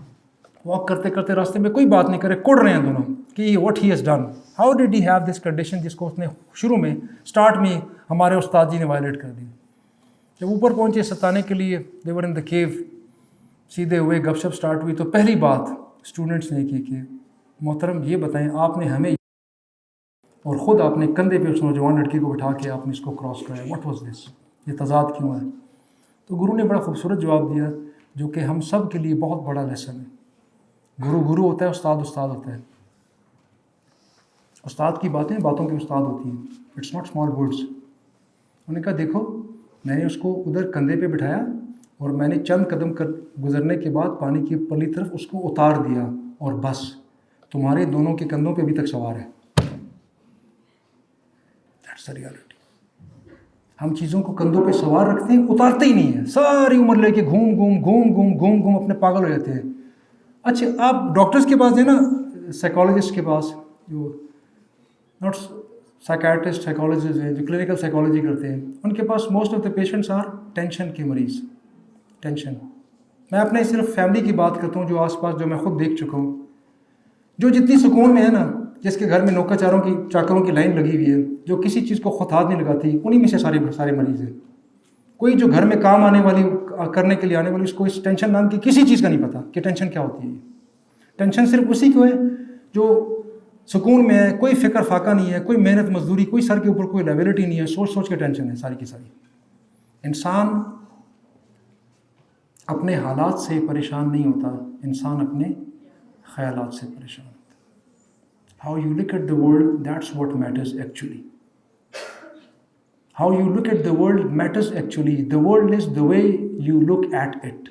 واک کرتے کرتے راستے میں کوئی بات نہیں کرے، کڑ رہے ہیں دونوں کہ what he has done, how did he have this condition, جس کو اس نے شروع میں اسٹارٹ میں ہمارے استاد جی نے وائلیٹ کر دی۔ جب اوپر پہنچے ستانے کے لیے، دے ور ان دا کیو، سیدھے ہوئے، گپ شپ اسٹارٹ ہوئی، تو پہلی بات اسٹوڈنٹس نے کی کہ محترم یہ بتائیں آپ نے ہمیں اور خود آپ نے کندھے پہ اس نوجوان لڑکی کو بٹھا کے آپ نے اس کو کراس کرایا. What was this? یہ تضاد کیوں ہے؟ تو گرو نے بڑا خوبصورت جواب دیا جو کہ ہم سب کے لیے بہت بڑا لیسن ہے. گرو ہوتا ہے، استاد ہوتا ہے. استاد کی باتیں باتوں کے استاد ہوتی ہیں. It's not small words. انہوں نے کہا دیکھو میں نے اس کو ادھر کندھے پہ بٹھایا اور میں نے چند قدم گزرنے کے بعد پانی کی پرلی طرف اس کو اتار دیا اور بس تمہارے دونوں کے کندھوں پہ ابھی تک سوار ہے. That's the reality. ہم چیزوں کو کندھوں پہ سوار رکھتے ہیں، اتارتے ہی نہیں ہیں. ساری عمر لے کے گھوم اپنے پاگل ہو جاتے ہیں. اچھا آپ ڈاکٹرز کے پاس جائیں نا، سائیکالوجسٹ کے پاس، جو ناٹ سائیکیٹرسٹ سائیکالوجسٹ ہیں جو کلینکل سائیکالوجی کرتے ہیں، ان کے پاس most of the patients are tension کے مریض. ٹینشن. میں اپنے صرف فیملی کی بات کرتا ہوں جو آس پاس جو میں خود دیکھ چکا ہوں، جو جتنی سکون میں ہے نا، جس کے گھر میں نوکر چاکروں کی لائن لگی ہوئی ہے، جو کسی چیز کو خود ہاتھ نہیں لگاتی، انہی میں سے سارے مریض ہیں. کوئی جو گھر میں کام آنے والی کرنے کے لیے آنے والی، اس کو اس ٹینشن نام کی کسی چیز کا نہیں پتہ کہ ٹینشن کیا ہوتی ہے. ٹینشن صرف اسی کو ہے جو سکون میں ہے، کوئی فکر فاقہ نہیں ہے، کوئی محنت مزدوری، کوئی سر کے اوپر کوئی لائبلٹی نہیں ہے، سوچ کے ٹینشن ہے ساری کی ساری. انسان اپنے حالات سے پریشان نہیں ہوتا، انسان اپنے خیالات سے پریشان ہوتا. How you look at the world, that's what matters actually. How you look at the world matters actually. The world is the way you look at it.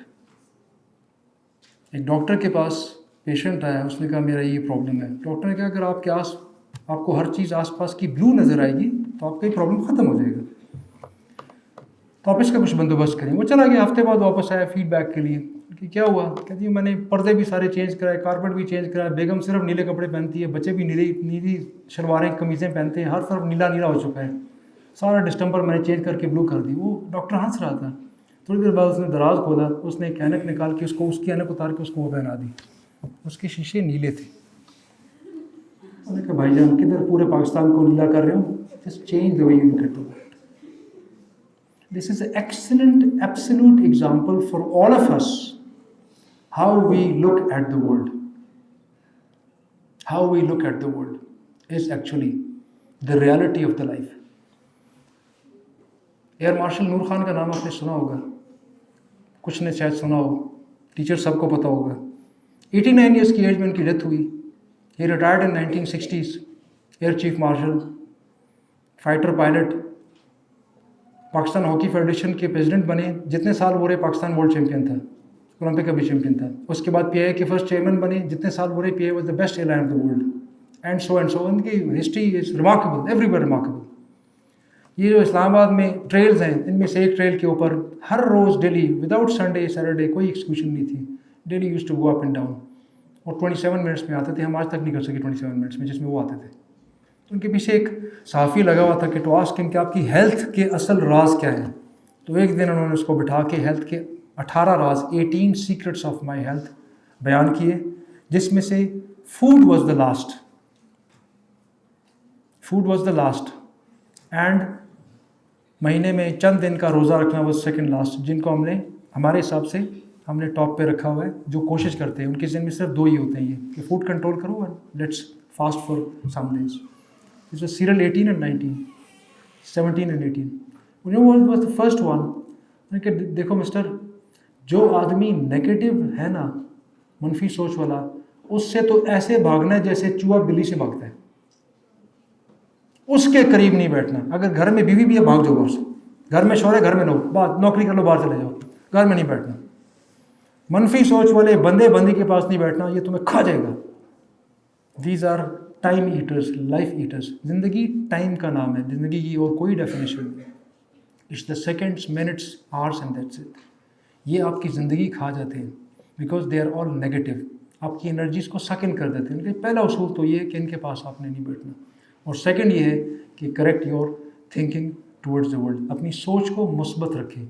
ایک ڈاکٹر کے پاس پیشنٹ آیا، اس نے کہا میرا یہ پرابلم ہے. ڈاکٹر نے کہا اگر آپ کو ہر چیز آس پاس کی بلو نظر آئے گی تو آپ کا یہ پرابلم ختم ہو جائے گا، تو آپ اس کا کچھ بندوبست کریں. وہ چلا گیا، ہفتے بعد واپس آیا فیڈ بیک کے لیے کہ کیا ہوا. کہتی ہے میں نے پردے بھی سارے چینج کرائے، کارپیٹ بھی چینج کرائے، بیگم صرف نیلے کپڑے پہنتی ہے، بچے بھی نیلی شلواریں قمیضیں پہنتے ہیں، ہر طرف نیلا ہو چکا ہے، سارا ڈسٹمبر میں نے چینج کر کے بلو کر دی. وہ ڈاکٹر ہنس رہا تھا. تھوڑی دیر بعد اس نے دراز کھولا، اس نے ایک اینک نکال کے اس کی اینک اتار کے اس کو وہ پہنا دی. اس کے شیشے نیلے تھے. انہوں نے کہا بھائی جان کدھر پورے پاکستان کو نیلا کر رہے ہو؟ Just change the way you look at the world. This is an excellent, absolute example for all of us, how we look at the world. How we look at the world is actually the reality of the life. Air marshal Noor Khan کا نام آپ نے سنا ہوگا، کچھ نے شاید سنا ہو، ٹیچر سب کو پتہ ہوگا. 89 ایئرس کی ایج میں ان کی ڈیتھ ہوئی. یہ ریٹائرڈ ان 1960s، air chief marshal, fighter pilot, Pakistan hockey federation کے پریزیڈنٹ بنے. جتنے سال وہ رہے پاکستان ورلڈ چیمپئن تھا، اولمپک کا بھی چیمپئن تھا. اس کے بعد پی آئی اے کے فرسٹ چیئرمین بنے. جتنے سال وہ رہے P I A was the best airline of the world. And so. ان کی history is remarkable, everywhere remarkable. یہ جو اسلام آباد میں ٹریلز ہیں، ان میں سے ایک ٹریل کے اوپر ہر روز ڈیلی وداؤٹ سنڈے سیٹرڈے کوئی ایکسکیوشن نہیں تھی. Daily use to go up and down, اور 27 منٹس میں آتے تھے. ہم آج تک نہیں کر سکے 27 منٹس میں جس میں وہ آتے تھے. ان کے پیچھے ایک صحافی لگا ہوا تھا کہ ٹو آسک ہم کہ آپ کی ہیلتھ کے اصل راز کیا ہیں. تو ایک دن انہوں نے اس کو بٹھا کے ہیلتھ کے 18 راز، 18 سیکرٹس آف مائی ہیلتھ بیان کیے، جس میں سے food was the last. Food was the last. And مہینے میں چند دن کا روزہ رکھنا واز سیکنڈ لاسٹ، جن کو ہم نے ہمارے حساب سے ہم نے ٹاپ پہ رکھا ہوا ہے. جو کوشش کرتے ہیں ان کے ذہن میں صرف 2 ہی ہوتے ہیں، یہ کہ فوڈ کنٹرول کرو اور let's fast for some days. This was serial 18 and 19، 17 and 18. Was the first one کہ دیکھو مسٹر، جو آدمی نیگیٹو ہے نا، منفی سوچ والا، اس سے تو ایسے بھاگنا ہے جیسے چوہا بلی سے بھاگتا ہے. اس کے قریب نہیں بیٹھنا. اگر گھر میں بیوی بھی ہے بھاگ جاؤ باہر سے. گھر میں شوہر ہے گھر میں رہو، بات نوکری کر لو باہر چلے جاؤ، گھر میں نہیں بیٹھنا. منفی سوچ والے بندی کے پاس نہیں بیٹھنا، یہ تمہیں کھا جائے گا. These are time eaters, life eaters. زندگی ٹائم کا نام ہے، زندگی کی اور کوئی ڈیفینیشن نہیں. It's the seconds, minutes, hours and that's it. یہ آپ کی زندگی کھا جاتے ہیں because they are all negative. آپ کی انرجیز کو سک ان کر دیتے ہیں. پہلا اصول تو یہ ہے کہ ان کے پاس آپ نے نہیں بیٹھنا. اور سیکنڈ یہ ہے کہ correct your thinking towards the world. اپنی سوچ کو مثبت رکھیں،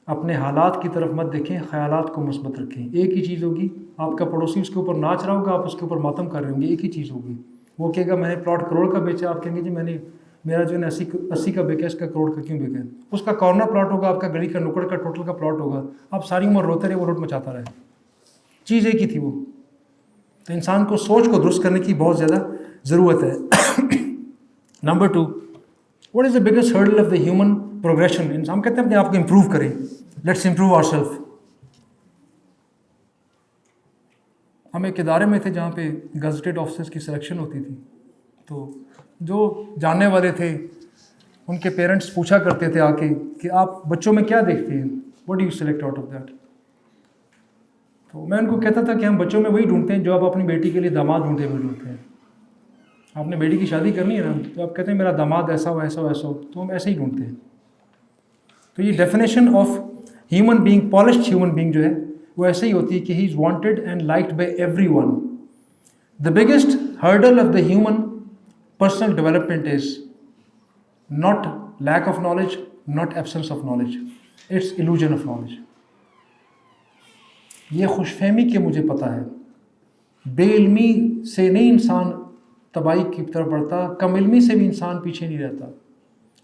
اپنے حالات کی طرف مت دیکھیں، خیالات کو مثبت رکھیں. ایک ہی چیز ہوگی، آپ کا پڑوسی اس کے اوپر ناچ رہا ہوگا، آپ اس کے اوپر ماتم کر رہے ہوں گے. ایک ہی چیز ہوگی. وہ کہے گا میں نے پلاٹ کروڑ کا بیچا، آپ کہیں گے جی میں نے میرا جو ہے نا 80 کا بیکا، اس کا کروڑ کا کیوں بیکا ہے. اس کا کارنر پلاٹ ہوگا، آپ کا گلی کا نکڑ کا ٹوٹل کا پلاٹ ہوگا. آپ ساری عمر روتے رہے، وہ روٹ مچاتا رہے. چیز ایک ہی تھی وہ. تو انسان کو سوچ کو درست کرنے کی بہت زیادہ ضرورت ہے. Number 2, what is the biggest hurdle of the human progression? ہم کہتے ہیں اپنے آپ کو امپروو کریں, لیٹس امپروو آور سیلف. ہم ایک ادارے میں تھے جہاں پہ گزٹڈ آفیسرس کی سلیکشن ہوتی تھی, تو جو جاننے والے تھے ان کے پیرنٹس پوچھا کرتے تھے آ کے کہ آپ بچوں میں کیا دیکھتے ہیں, what do you select out of that. تو میں ان کو کہتا تھا کہ ہم بچوں میں وہی ڈھونڈتے ہیں جو آپ اپنی بیٹی کے لیے داماد ڈھونڈتے ہوئے ڈھونڈتے ہیں. آپ نے بیٹی کی شادی کرنی ہے نا, تو آپ کہتے ہیں میرا داماد ایسا ہو ایسا ہو ایسا ہو, تو ہم ایسے ہی ڈھونڈتے ہیں. تو یہ definition of human being, polished human being جو ہے وہ ایسے ہی ہوتی ہے کہ he is wanted and liked by everyone. The biggest hurdle of the human personal development is not lack of knowledge, not absence of knowledge, it's illusion of knowledge. یہ خوش فہمی کہ مجھے پتہ ہے, بے علمی سے نہیں انسان تباہی کی طرف بڑھتا, کم علمی سے بھی انسان پیچھے نہیں رہتا.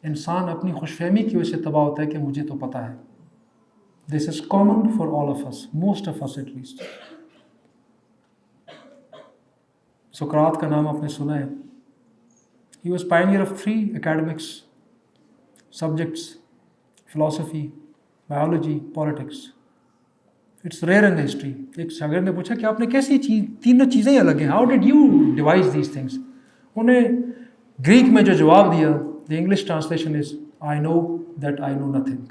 انسان اپنی خوش فہمی کی وجہ سے تباہ ہوتا ہے کہ مجھے تو پتہ ہے. This is common for all of us, most of us at least. سقراط کا نام آپ نے سنا ہے. He was pioneer of 3 academics subjects: philosophy, biology, politics. It's rare in the history. ایک شاگرد نے پوچھا کہ آپ نے کیسی تینوں چیزیں ہی الگ ہیں, how did you devise these things? انہیں گریک میں جو جواب دیا, the English translation is I know that I know nothing.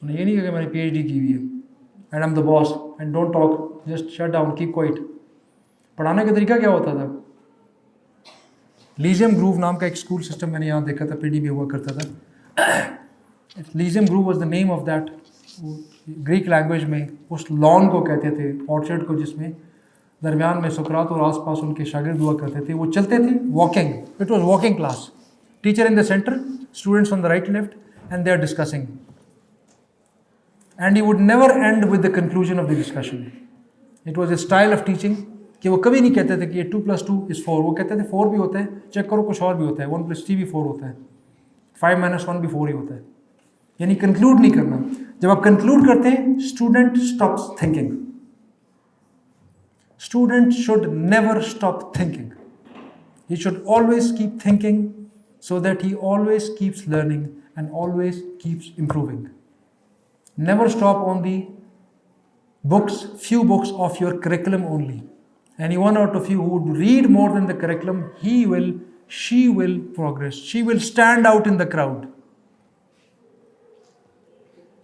انہیں یہ نہیں کہا کہ میں نے PhD کی ہوئی ہے and I'm the boss and don't talk, just shut down, keep quiet. پڑھانے کا طریقہ کیا ہوتا تھا؟ لیزیم گروو نام کا ایک اسکول سسٹم میں نے یہاں دیکھا تھا, PD میں ہوا کرتا تھا. Lyceum grove was the name of that. Greek language میں اس لان کو کہتے تھے, آرچرڈ کو, جس میں درمیان میں سقراط اور آس پاس ان کے شاگرد ہوا کرتے تھے. وہ چلتے تھے walking, it was walking class, teacher in the center, students on the right left, and they are discussing. And he would never end with the conclusion of the discussion. It was a style of teaching کہ وہ کبھی نہیں کہتے تھے کہ یہ 2+2=4. وہ کہتے تھے 4 بھی ہوتا ہے, چیک کرو کچھ اور بھی ہوتا ہے, 1+3 بھی 4 ہوتا ہے, 5-1 بھی 4 ہی ہوتا ہے. یعنی کنکلوڈ نہیں کرنا. جب آپ کنکلوڈ کرتے ہیں, student stops thinking. Student should never stop thinking. He should always keep thinking so that he always keeps learning and always keeps improving. Never stop on the books, few books of your curriculum only. Any one out of you who would read more than the curriculum, she will progress. She will stand out in the crowd.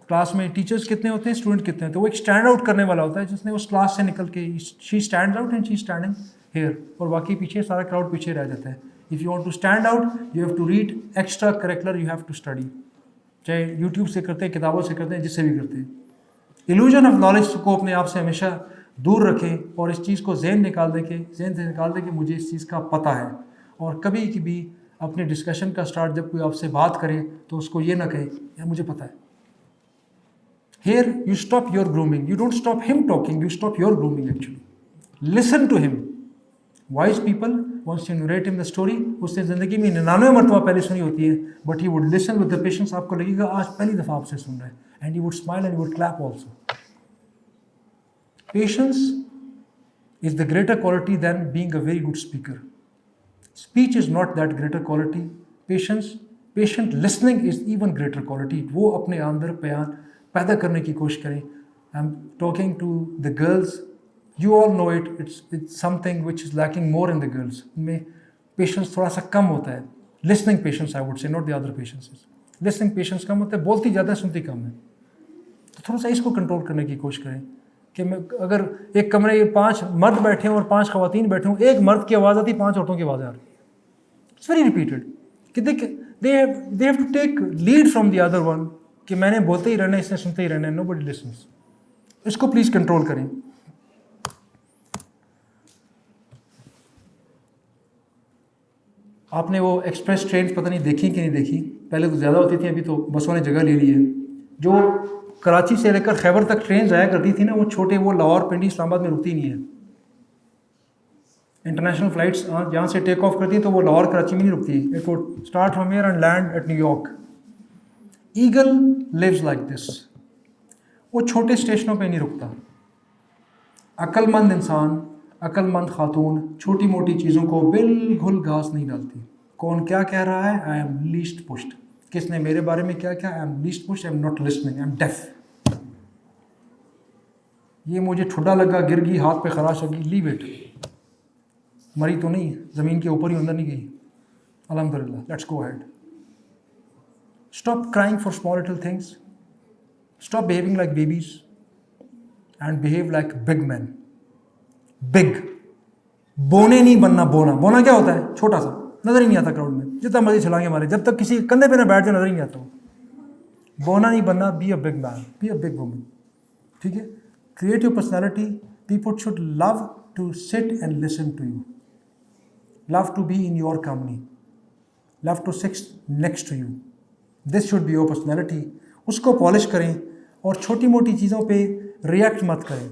Class میں teachers کتنے ہوتے ہیں, student کتنے ہوتے ہیں, تو وہ ایک اسٹینڈ آؤٹ کرنے والا ہوتا ہے جس نے اس کلاس سے نکل کے she stand out and she standing here, اور باقی پیچھے سارا کراؤڈ پیچھے رہ جاتا ہے. If you want to stand out, you have to read extra curricular, you have to study. چاہے یوٹیوب سے کرتے ہیں, کتابوں سے کرتے ہیں, جس سے بھی کرتے ہیں. ایلوژن آف نالج کو اپنے آپ سے ہمیشہ دور رکھیں, اور اس چیز کو ذہن سے نکال دیں کہ مجھے اس چیز کا پتہ ہے. اور کبھی بھی اپنے ڈسکشن کا اسٹارٹ جب کوئی آپ سے بات کرے تو اس کو یہ نہ کہے یا مجھے پتہ ہے. Here you stop your grooming. You don't stop him talking, you stop your grooming actually. Listen to him. Wise people, once you narrate him the story, اس نے زندگی میں 99 مرتبہ پہلے سنی ہوتی ہے, but he would listen with the patience. آپ کو لگے گا آج پہلی دفعہ آپ سے سن رہا ہے, and he would smile and he would clap also. Patience is the greater quality than being a very good speaker. Speech is not that greater quality. Patient listening is even greater quality. وہ اپنے اندر پیدا کرنے کی کوشش کریں. I'm talking to the girls. You all know it. It's something which is lacking more in the girls. ان میں patience تھوڑا سا کم ہوتا ہے. Listening patience I would say, not the other patiences. Listening patience کم ہوتا ہے, بولتی زیادہ سنتی کم ہے. تو تھوڑا سا اس کو کنٹرول کرنے کی کوشش کریں کہ میں اگر ایک کمرے 5 مرد بیٹھے ہوں اور 5 خواتین بیٹھے ہوں, ایک مرد کی آواز آتی, 5 عورتوں کی آوازیں آ رہی ہیں. It's very repeated. کہ they have to take lead from the other one, کہ میں نے بولتے ہی رہنا ہے, اس نے سنتے ہی رہنا ہے. Nobody listens. اس کو پلیز کنٹرول کریں. آپ نے وہ ایکسپریس ٹرینس پتہ نہیں دیکھی کہ نہیں دیکھی, پہلے تو زیادہ ہوتی تھیں, ابھی تو بسوں نے جگہ لے لی ہے. جو کراچی سے لے کر خیبر تک ٹرین جایا کرتی تھی نا, وہ چھوٹے, وہ لاہور, پنڈی, اسلام آباد میں رکتی نہیں ہے. انٹرنیشنل فلائٹس جہاں سے ٹیک آف کرتی ہیں تو وہ لاہور, کراچی میں نہیں رکتی. It would start from here and land at New York. Eagle leaves like this. وہ چھوٹے اسٹیشنوں پہ نہیں رکتا. عقل مند انسان عقل مند خاتون چھوٹی موٹی چیزوں کو بالکل گھاس نہیں ڈالتی. کون کیا کہہ رہا ہے؟ I am least pushed. کس نے میرے بارے میں کیا کیا؟ I am least pushed, I am not listening, I am deaf. یہ مجھے ٹھڈا لگا، گر گئی، ہاتھ پہ خراش لگی، لیو اٹ. مری تو نہیں، زمین کے اوپر ہی اندر نہیں گئی. الحمدللہ، let's go head. Stop crying for small little things. Stop behaving like babies and behave like big men. Big بونے نہیں بننا. بونا کیا ہوتا ہے؟ چھوٹا سا، نظر ہی نہیں آتا کراؤڈ میں، جتنا مرضی چھلانگے مارے، جب تک کسی کندھے پہ نہ بیٹھ جائے نظر ہی نہیں آتا. بونا نہیں بننا. Be a big man, be a big woman. ٹھیک ہے. Create your personality. People should love to sit and listen to you. Love to be in your company. Love to sit next to you. This should be your personality. اس کو polish کریں اور چھوٹی موٹی چیزوں پہ ریئیکٹ مت کریں.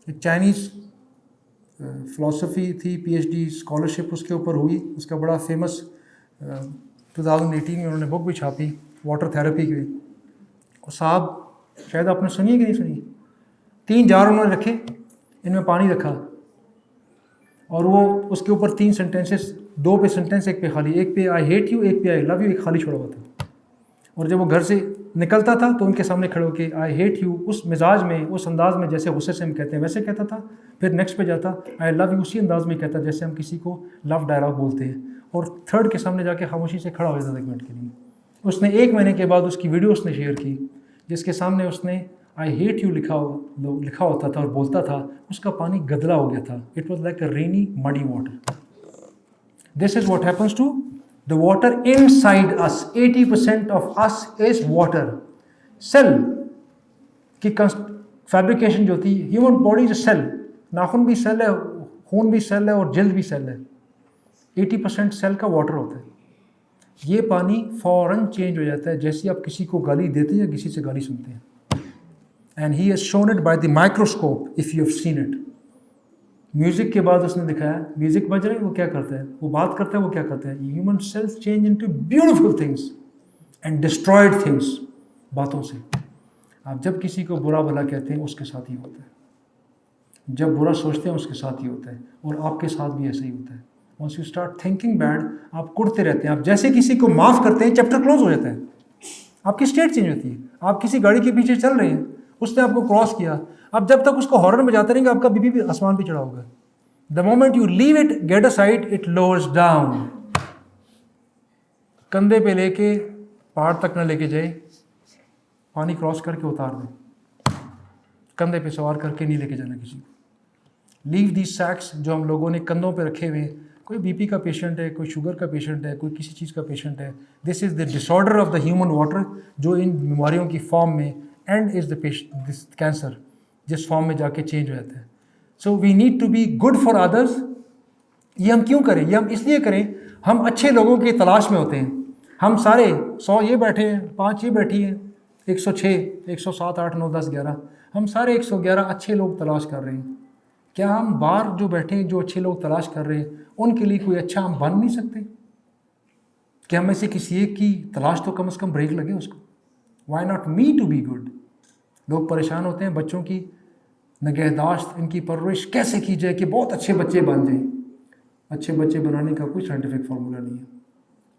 ایک چائنیز فلاسفی تھی، پی ایچ ڈی اسکالرشپ اس کے اوپر ہوئی. اس کا بڑا فیمس 2018 میں انہوں نے بک بھی چھاپی واٹر تھراپی کی. اور صاحب شاید آپ نے سنی ہے کہ نہیں سنی. 3 جار انہوں نے رکھے، ان میں پانی رکھا، اور وہ اس کے اوپر 3 سینٹینسز، 2 پہ سینٹینس، ایک پہ خالی، ایک پہ آئی ہیٹ یو، ایک پہ آئی لو یو، ایک خالی چھوڑا ہوا تھا. اور جب وہ گھر سے نکلتا تھا تو ان کے سامنے کھڑے ہو کے آئی ہیٹ یو اس مزاج میں، اس انداز میں جیسے غصے سے ہم کہتے ہیں ویسے کہتا تھا. پھر نیکسٹ پہ جاتا آئی لو یو اسی انداز میں کہتا جیسے ہم کسی کو لو ڈائلاگ بولتے ہیں. اور تھرڈ کے سامنے جا کے خاموشی سے کھڑا ہو جاتا 1 منٹ کے لیے. اس نے 1 مہینے کے بعد اس کی ویڈیو اس نے شیئر کی جس کے سامنے اس نے آئی ہیٹ یو لکھا ہوتا تھا اور بولتا تھا. اس کا پانی گدلا ہو گیا تھا. It was like a rainy muddy water. This is what happens to the water inside us. 80% of us is water. Cell کی فیبریکیشن جو ہوتی ہے، ہیومن باڈی از سیل. ناخن بھی سیل ہے، خون بھی سیل ہے، اور جلد بھی سیل ہے. 80% سیل کا واٹر ہوتا ہے. یہ پانی فوراً چینج ہو جاتا ہے جیسے آپ کسی کو گالی دیتے ہیں یا کسی سے گالی سنتے ہیں. And he has shown it by the microscope if you have seen it. Music کے بعد اس نے دکھایا، میوزک بج رہا ہے، وہ کیا کرتا ہے، وہ بات کرتا ہے، وہ کیا کرتا ہے. Human cells change into beautiful things and destroyed things. باتوں سے. آپ جب کسی کو برا بھلا کہتے ہیں اس کے ساتھ ہی ہوتا ہے. جب برا سوچتے ہیں اس کے ساتھ ہی ہوتا ہے. اور آپ کے ساتھ بھی ایسے ہی ہوتا ہے. once you start thinking bad آپ کڑتے رہتے ہیں. آپ جیسے کسی کو معاف کرتے ہیں چیپٹر کلوز ہو جاتا ہے. آپ کی اسٹیٹ چینج ہوتی ہے. آپ کسی گاڑی کے پیچھے چل رہے ہیں، اس نے آپ کو کراس کیا، اب جب تک اس کو ہارن بجاتے رہیں گے آپ کا بی پی آسمان پہ چڑھا ہوگا. The moment you leave it get a side it lowers down. کندھے پہ لے کے پہاڑ تک نہ لے کے جائے، پانی کراس کر کے اتار دیں. کندھے پہ سوار کر کے نہیں لے کے جانا کسی کو. لیو دیز سیکس جو ہم لوگوں نے کندھوں پہ رکھے ہوئے. کوئی بی پی کا پیشنٹ ہے، کوئی شوگر کا پیشنٹ ہے، کوئی کسی چیز کا پیشنٹ ہے. This is the disorder of the human water جو ان بیماریوں کی فارم میں and is the this cancer جس فارم میں جا کے چینج ہو جاتا ہے. So we need to be good for others. یہ ہم کیوں کریں؟ یہ ہم اس لیے کریں، ہم اچھے لوگوں کی تلاش میں ہوتے ہیں. ہم سارے 100 یہ بیٹھے ہیں، 5 یہ بیٹھی ہیں، 106 107 8 9 10 11 ہم سارے 111 اچھے لوگ تلاش کر رہے ہیں. کیا ہم باہر جو بیٹھے ہیں جو اچھے لوگ تلاش کر رہے ہیں ان کے لیے کوئی اچھا ہم بن نہیں سکتے؟ کہ ہم میں سے کسی ایک کی تلاش تو کم از کم بریک لگے اس کو. Why not me to be good? لوگ پریشان ہوتے ہیں بچوں کی نگہداشت، ان کی پرورش کیسے کی جائے کہ بہت اچھے بچے بن جائیں. اچھے بچے بنانے کا کوئی سائنٹیفک فارمولا نہیں ہے.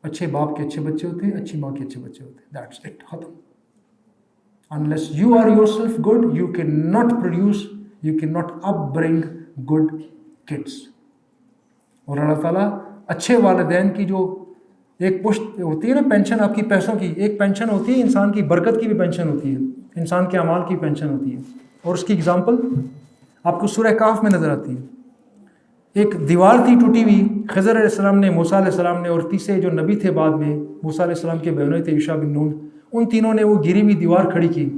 اچھے باپ کے اچھے بچے ہوتے ہیں، اچھی ماں کے اچھے بچے ہوتے ہیں. دیٹس اٹ، ختم. unless you are yourself good you cannot produce, you cannot upbring good kids. اور اللہ تعالیٰ اچھے والدین کی جو ایک پشت ہوتی ہے نا، پینشن آپ کی پیسوں کی، ایک پینشن ہوتی ہے انسان کی برکت کی بھی پینشن ہوتی ہے، انسان کے اعمال کی پینشن ہوتی ہے. اور اس کی اگزامپل آپ کو سورہ کہف میں نظر آتی ہے. ایک دیوار تھی ٹوٹی ہوئی، خضر علیہ السلام نے، موسیٰ علیہ السلام نے، اور تیسرے جو نبی تھے بعد میں موسیٰ علیہ السلام کے بہنوئی تھے یوشع بن نون، ان تینوں نے وہ گری ہوئی دیوار کھڑی کی.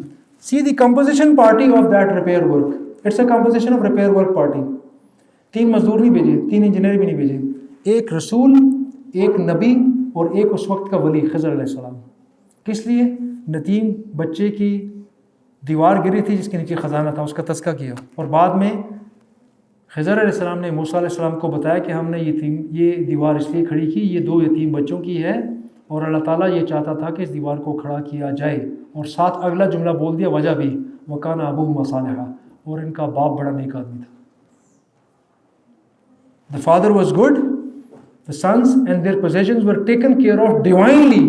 See the composition party of that repair work. It's a composition of repair work party. 3 مزدور نہیں بھیجے، 3 انجینئر بھی نہیں بھیجے، ایک رسول، ایک نبی اور ایک اس وقت کا ولی خضر علیہ السلام. کس لیے؟ یتیم بچے کی دیوار گری تھی جس کے نیچے خزانہ تھا، اس کا تذکرہ کیا. اور بعد میں خضر علیہ السلام نے موسیٰ علیہ السلام کو بتایا کہ ہم نے یہ دیوار اس لیے کھڑی کی، یہ 2 یتیم بچوں کی ہے، اور اللہ تعالیٰ یہ چاہتا تھا کہ اس دیوار کو کھڑا کیا جائے. اور ساتھ اگلا جملہ بول دیا، وجہ بھی وَكَانَ أَبُوهُمَا صَالِحًا، اور ان کا باپ بڑا نیک آدمی تھا. The father was good, the sons and their possessions were taken care of divinely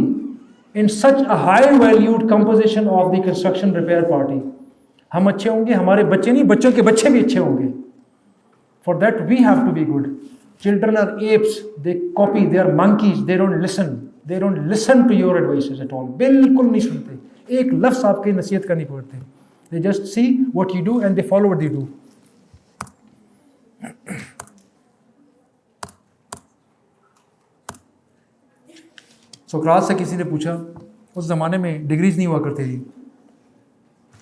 in such a high valued composition of the construction repair party. ہم اچھے ہوں گے, ہمارے بچے نہیں, بچوں کے بچے بھی اچھے ہوں گے. For that we have to be good. Children are apes, they copy, they are monkeys, they don't listen to your advices at all. بالکل نہیں سنتے, ایک لفظ آپ کے نصیحت کا نہیں پڑھتے. They just see what you do and they follow what you do. سقراط سے کسی نے پوچھا, اس زمانے میں ڈگریز نہیں ہوا کرتی تھی,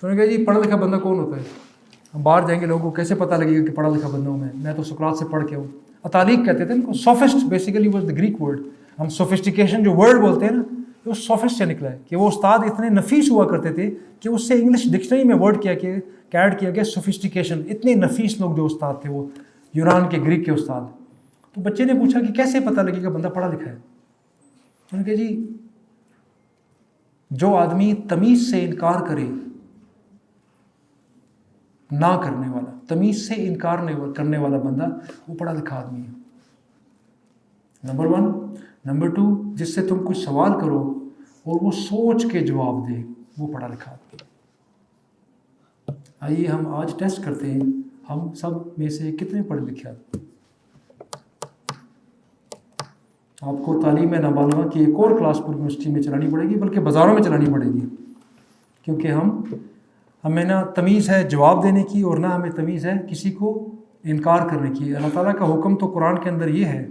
تو انہوں نے کہا جی پڑھا لکھا بندہ کون ہوتا ہے؟ ہم باہر جائیں گے, لوگوں کو کیسے پتہ لگے گا کہ پڑھا لکھا بندہ ہوں میں تو سقراط سے پڑھ کے ہوں. اطالیق کہتے تھے ان کو, sophist basically was the Greek word. ہم سوفسٹیکیشن جو ورڈ بولتے ہیں نا, وہ سوفسٹ سے نکلا ہے, کہ وہ استاد اتنے نفیس ہوا کرتے تھے کہ اس سے انگلش ڈکشنری میں ورڈ ایڈ کیا گیا سوفسٹیکیشن. اتنے نفیس لوگ جو استاد تھے وہ یونان کے, گریک کے استاد. تو بچے نے پوچھا کہ کیسے پتہ لگے گا بندہ پڑھا لکھا ہے؟ انہوں نے کہا جی جو آدمی تمیز سے انکار کرے, نہ کرنے والا, تمیز سے انکار کرنے والا بندہ, وہ پڑھا لکھا آدمی ہے. نمبر 1. نمبر 2, جس سے تم کچھ سوال کرو اور وہ سوچ کے جواب دے, وہ پڑھا لکھا آدمی ہے. آئیے ہم آج ٹیسٹ کرتے ہیں, ہم سب میں سے کتنے پڑھے لکھے آدمی. آپ کو تعلیم نابالغہ کی ایک اور کلاس پر یونیورسٹی میں چلانی پڑے گی, بلکہ بازاروں میں چلانی پڑے گی, کیونکہ ہمیں نہ تمیز ہے جواب دینے کی اور نہ ہمیں تمیز ہے کسی کو انکار کرنے کی. اللہ تعالیٰ کا حکم تو قرآن کے اندر یہ ہے,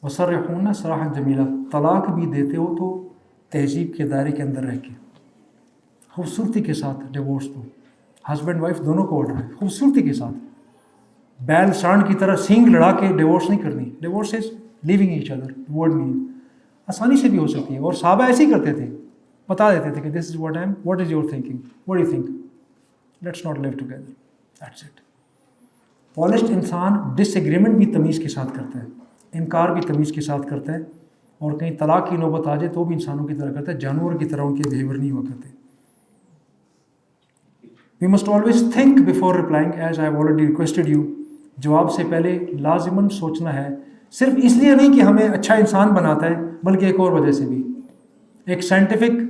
وَسَرِّحُونَ سَرَاحًا جَمِيلًا, طلاق بھی دیتے ہو تو تہذیب کے دائرے کے اندر رہ کے, خوبصورتی کے ساتھ ڈیورس دو. ہسبینڈ وائف دونوں کو آرڈر ہے, خوبصورتی کے ساتھ. بیل سانڈ کی طرح سینگ لڑا کے ڈیورس نہیں کرنی. Divorce is leaving each other, word meaning آسانی سے بھی ہو سکتی ہے. اور صحابہ ایسے ہی کرتے تھے, بتا دیتے تھے کہ this is what I am, what is your thinking, what you think, let's not live together, that's it. Polished انسان ڈس ایگریمنٹ بھی تمیز کے ساتھ کرتا ہے, انکار بھی تمیز کے ساتھ کرتا ہے, اور کہیں طلاق کی نوبت آ جائے تو بھی انسانوں کی طرح کرتا ہے, جانور کی طرح ان کے بیہیویئر نہیں ہوا کرتے. We must always think before replying, as I have already requested you. جواب سے پہلے لازماً سوچنا ہے, صرف اس لیے نہیں کہ ہمیں اچھا انسان بناتا ہے, بلکہ ایک اور وجہ سے بھی. ایک سائنٹیفک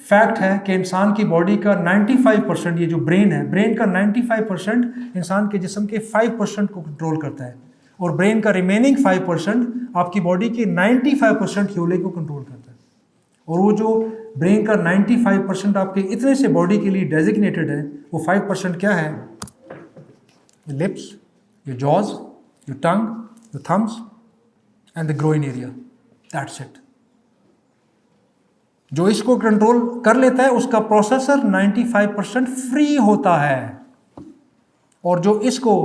فیکٹ ہے کہ انسان کی باڈی کا 95%, یہ جو برین ہے, برین کا 95% انسان کے جسم کے 5% کو کنٹرول کرتا ہے, اور برین کا ریمیننگ 5% آپ کی باڈی کے 95% ہیولے کو کنٹرول کرتا ہے. اور وہ جو برین کا 95% آپ کے اتنے سے باڈی کے لیے ڈیزگنیٹڈ ہے, وہ 5% کیا ہے؟ your lips, your jaws, your tongue, your thumbs and the groin area. That's it. جو اس کو کنٹرول کر لیتا ہے اس کا پروسیسر 95% فری ہوتا ہے, اور جو اس کو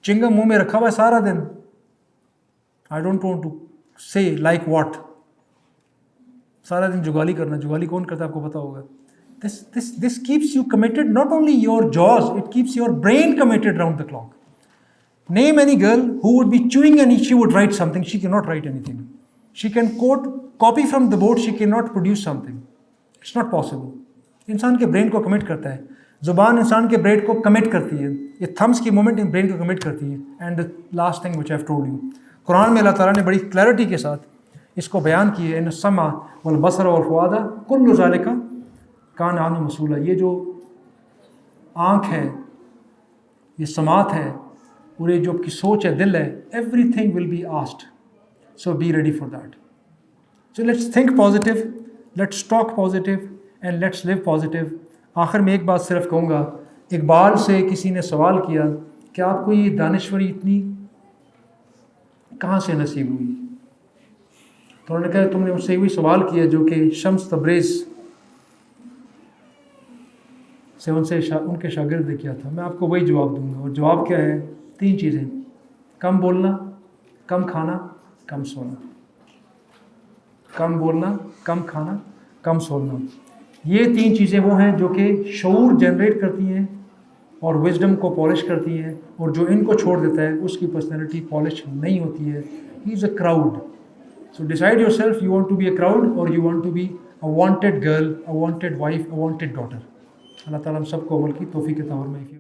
چنگم منہ میں رکھا ہوا ہے سارا دن, I don't want to say like what, سارا دن جگالی کرنا. جگالی کون کرتا ہے آپ کو پتا ہوگا. This keeps you committed, not only your jaws, it keeps your brain committed round the clock. Name any girl who would be chewing and she would write something. She cannot write anything. She can copy from the board, she cannot produce something. It's not possible. انسان کے brain کو commit کرتا ہے, زبان انسان کے brain کو commit کرتی ہے, یہ تھمس کی مومنٹ ان برین کو کمٹ کرتی ہے. And last thing which I have told you, قرآن میں اللہ تعالیٰ نے بڑی کلیئرٹی کے ساتھ اس کو بیان کی ہے, ان السمع والبصر والفؤاد کل ذالک کان عنہ مسئولا. یہ جو آنکھ ہے, یہ سماعت ہے, اور یہ جو آپ کی سوچ ہے, دل ہے, every thing will be asked. So be ready for that. So let's think positive, let's talk positive and let's live positive. آخر میں ایک بات صرف کہوں گا, اقبال سے کسی نے سوال کیا کہ آپ کو یہ دانشوری اتنی کہاں سے نصیب ہوئی؟ تو انہوں نے کہا تم نے مجھ سے وہی سوال کیا جو کہ شمس تبریز سے ان کے شاگرد نے کیا تھا. میں آپ کو وہی جواب دوں گا, اور جواب کیا ہے؟ 3 چیزیں: کم بولنا, کم کھانا, کم سونا. کم بولنا, کم کھانا, کم سونا. یہ 3 چیزیں وہ ہیں جو کہ شعور جنریٹ کرتی ہیں اور وزڈم کو پالش کرتی ہیں, اور جو ان کو چھوڑ دیتا ہے اس کی پرسنالٹی پالش نہیں ہوتی ہے. He is a crowd. So decide yourself, you want to be a crowd اور you want to be a wanted girl, a wanted wife, a wanted daughter. اللہ تعالیٰ ہم سب کو عمل کی توفیق عطا فرمائے.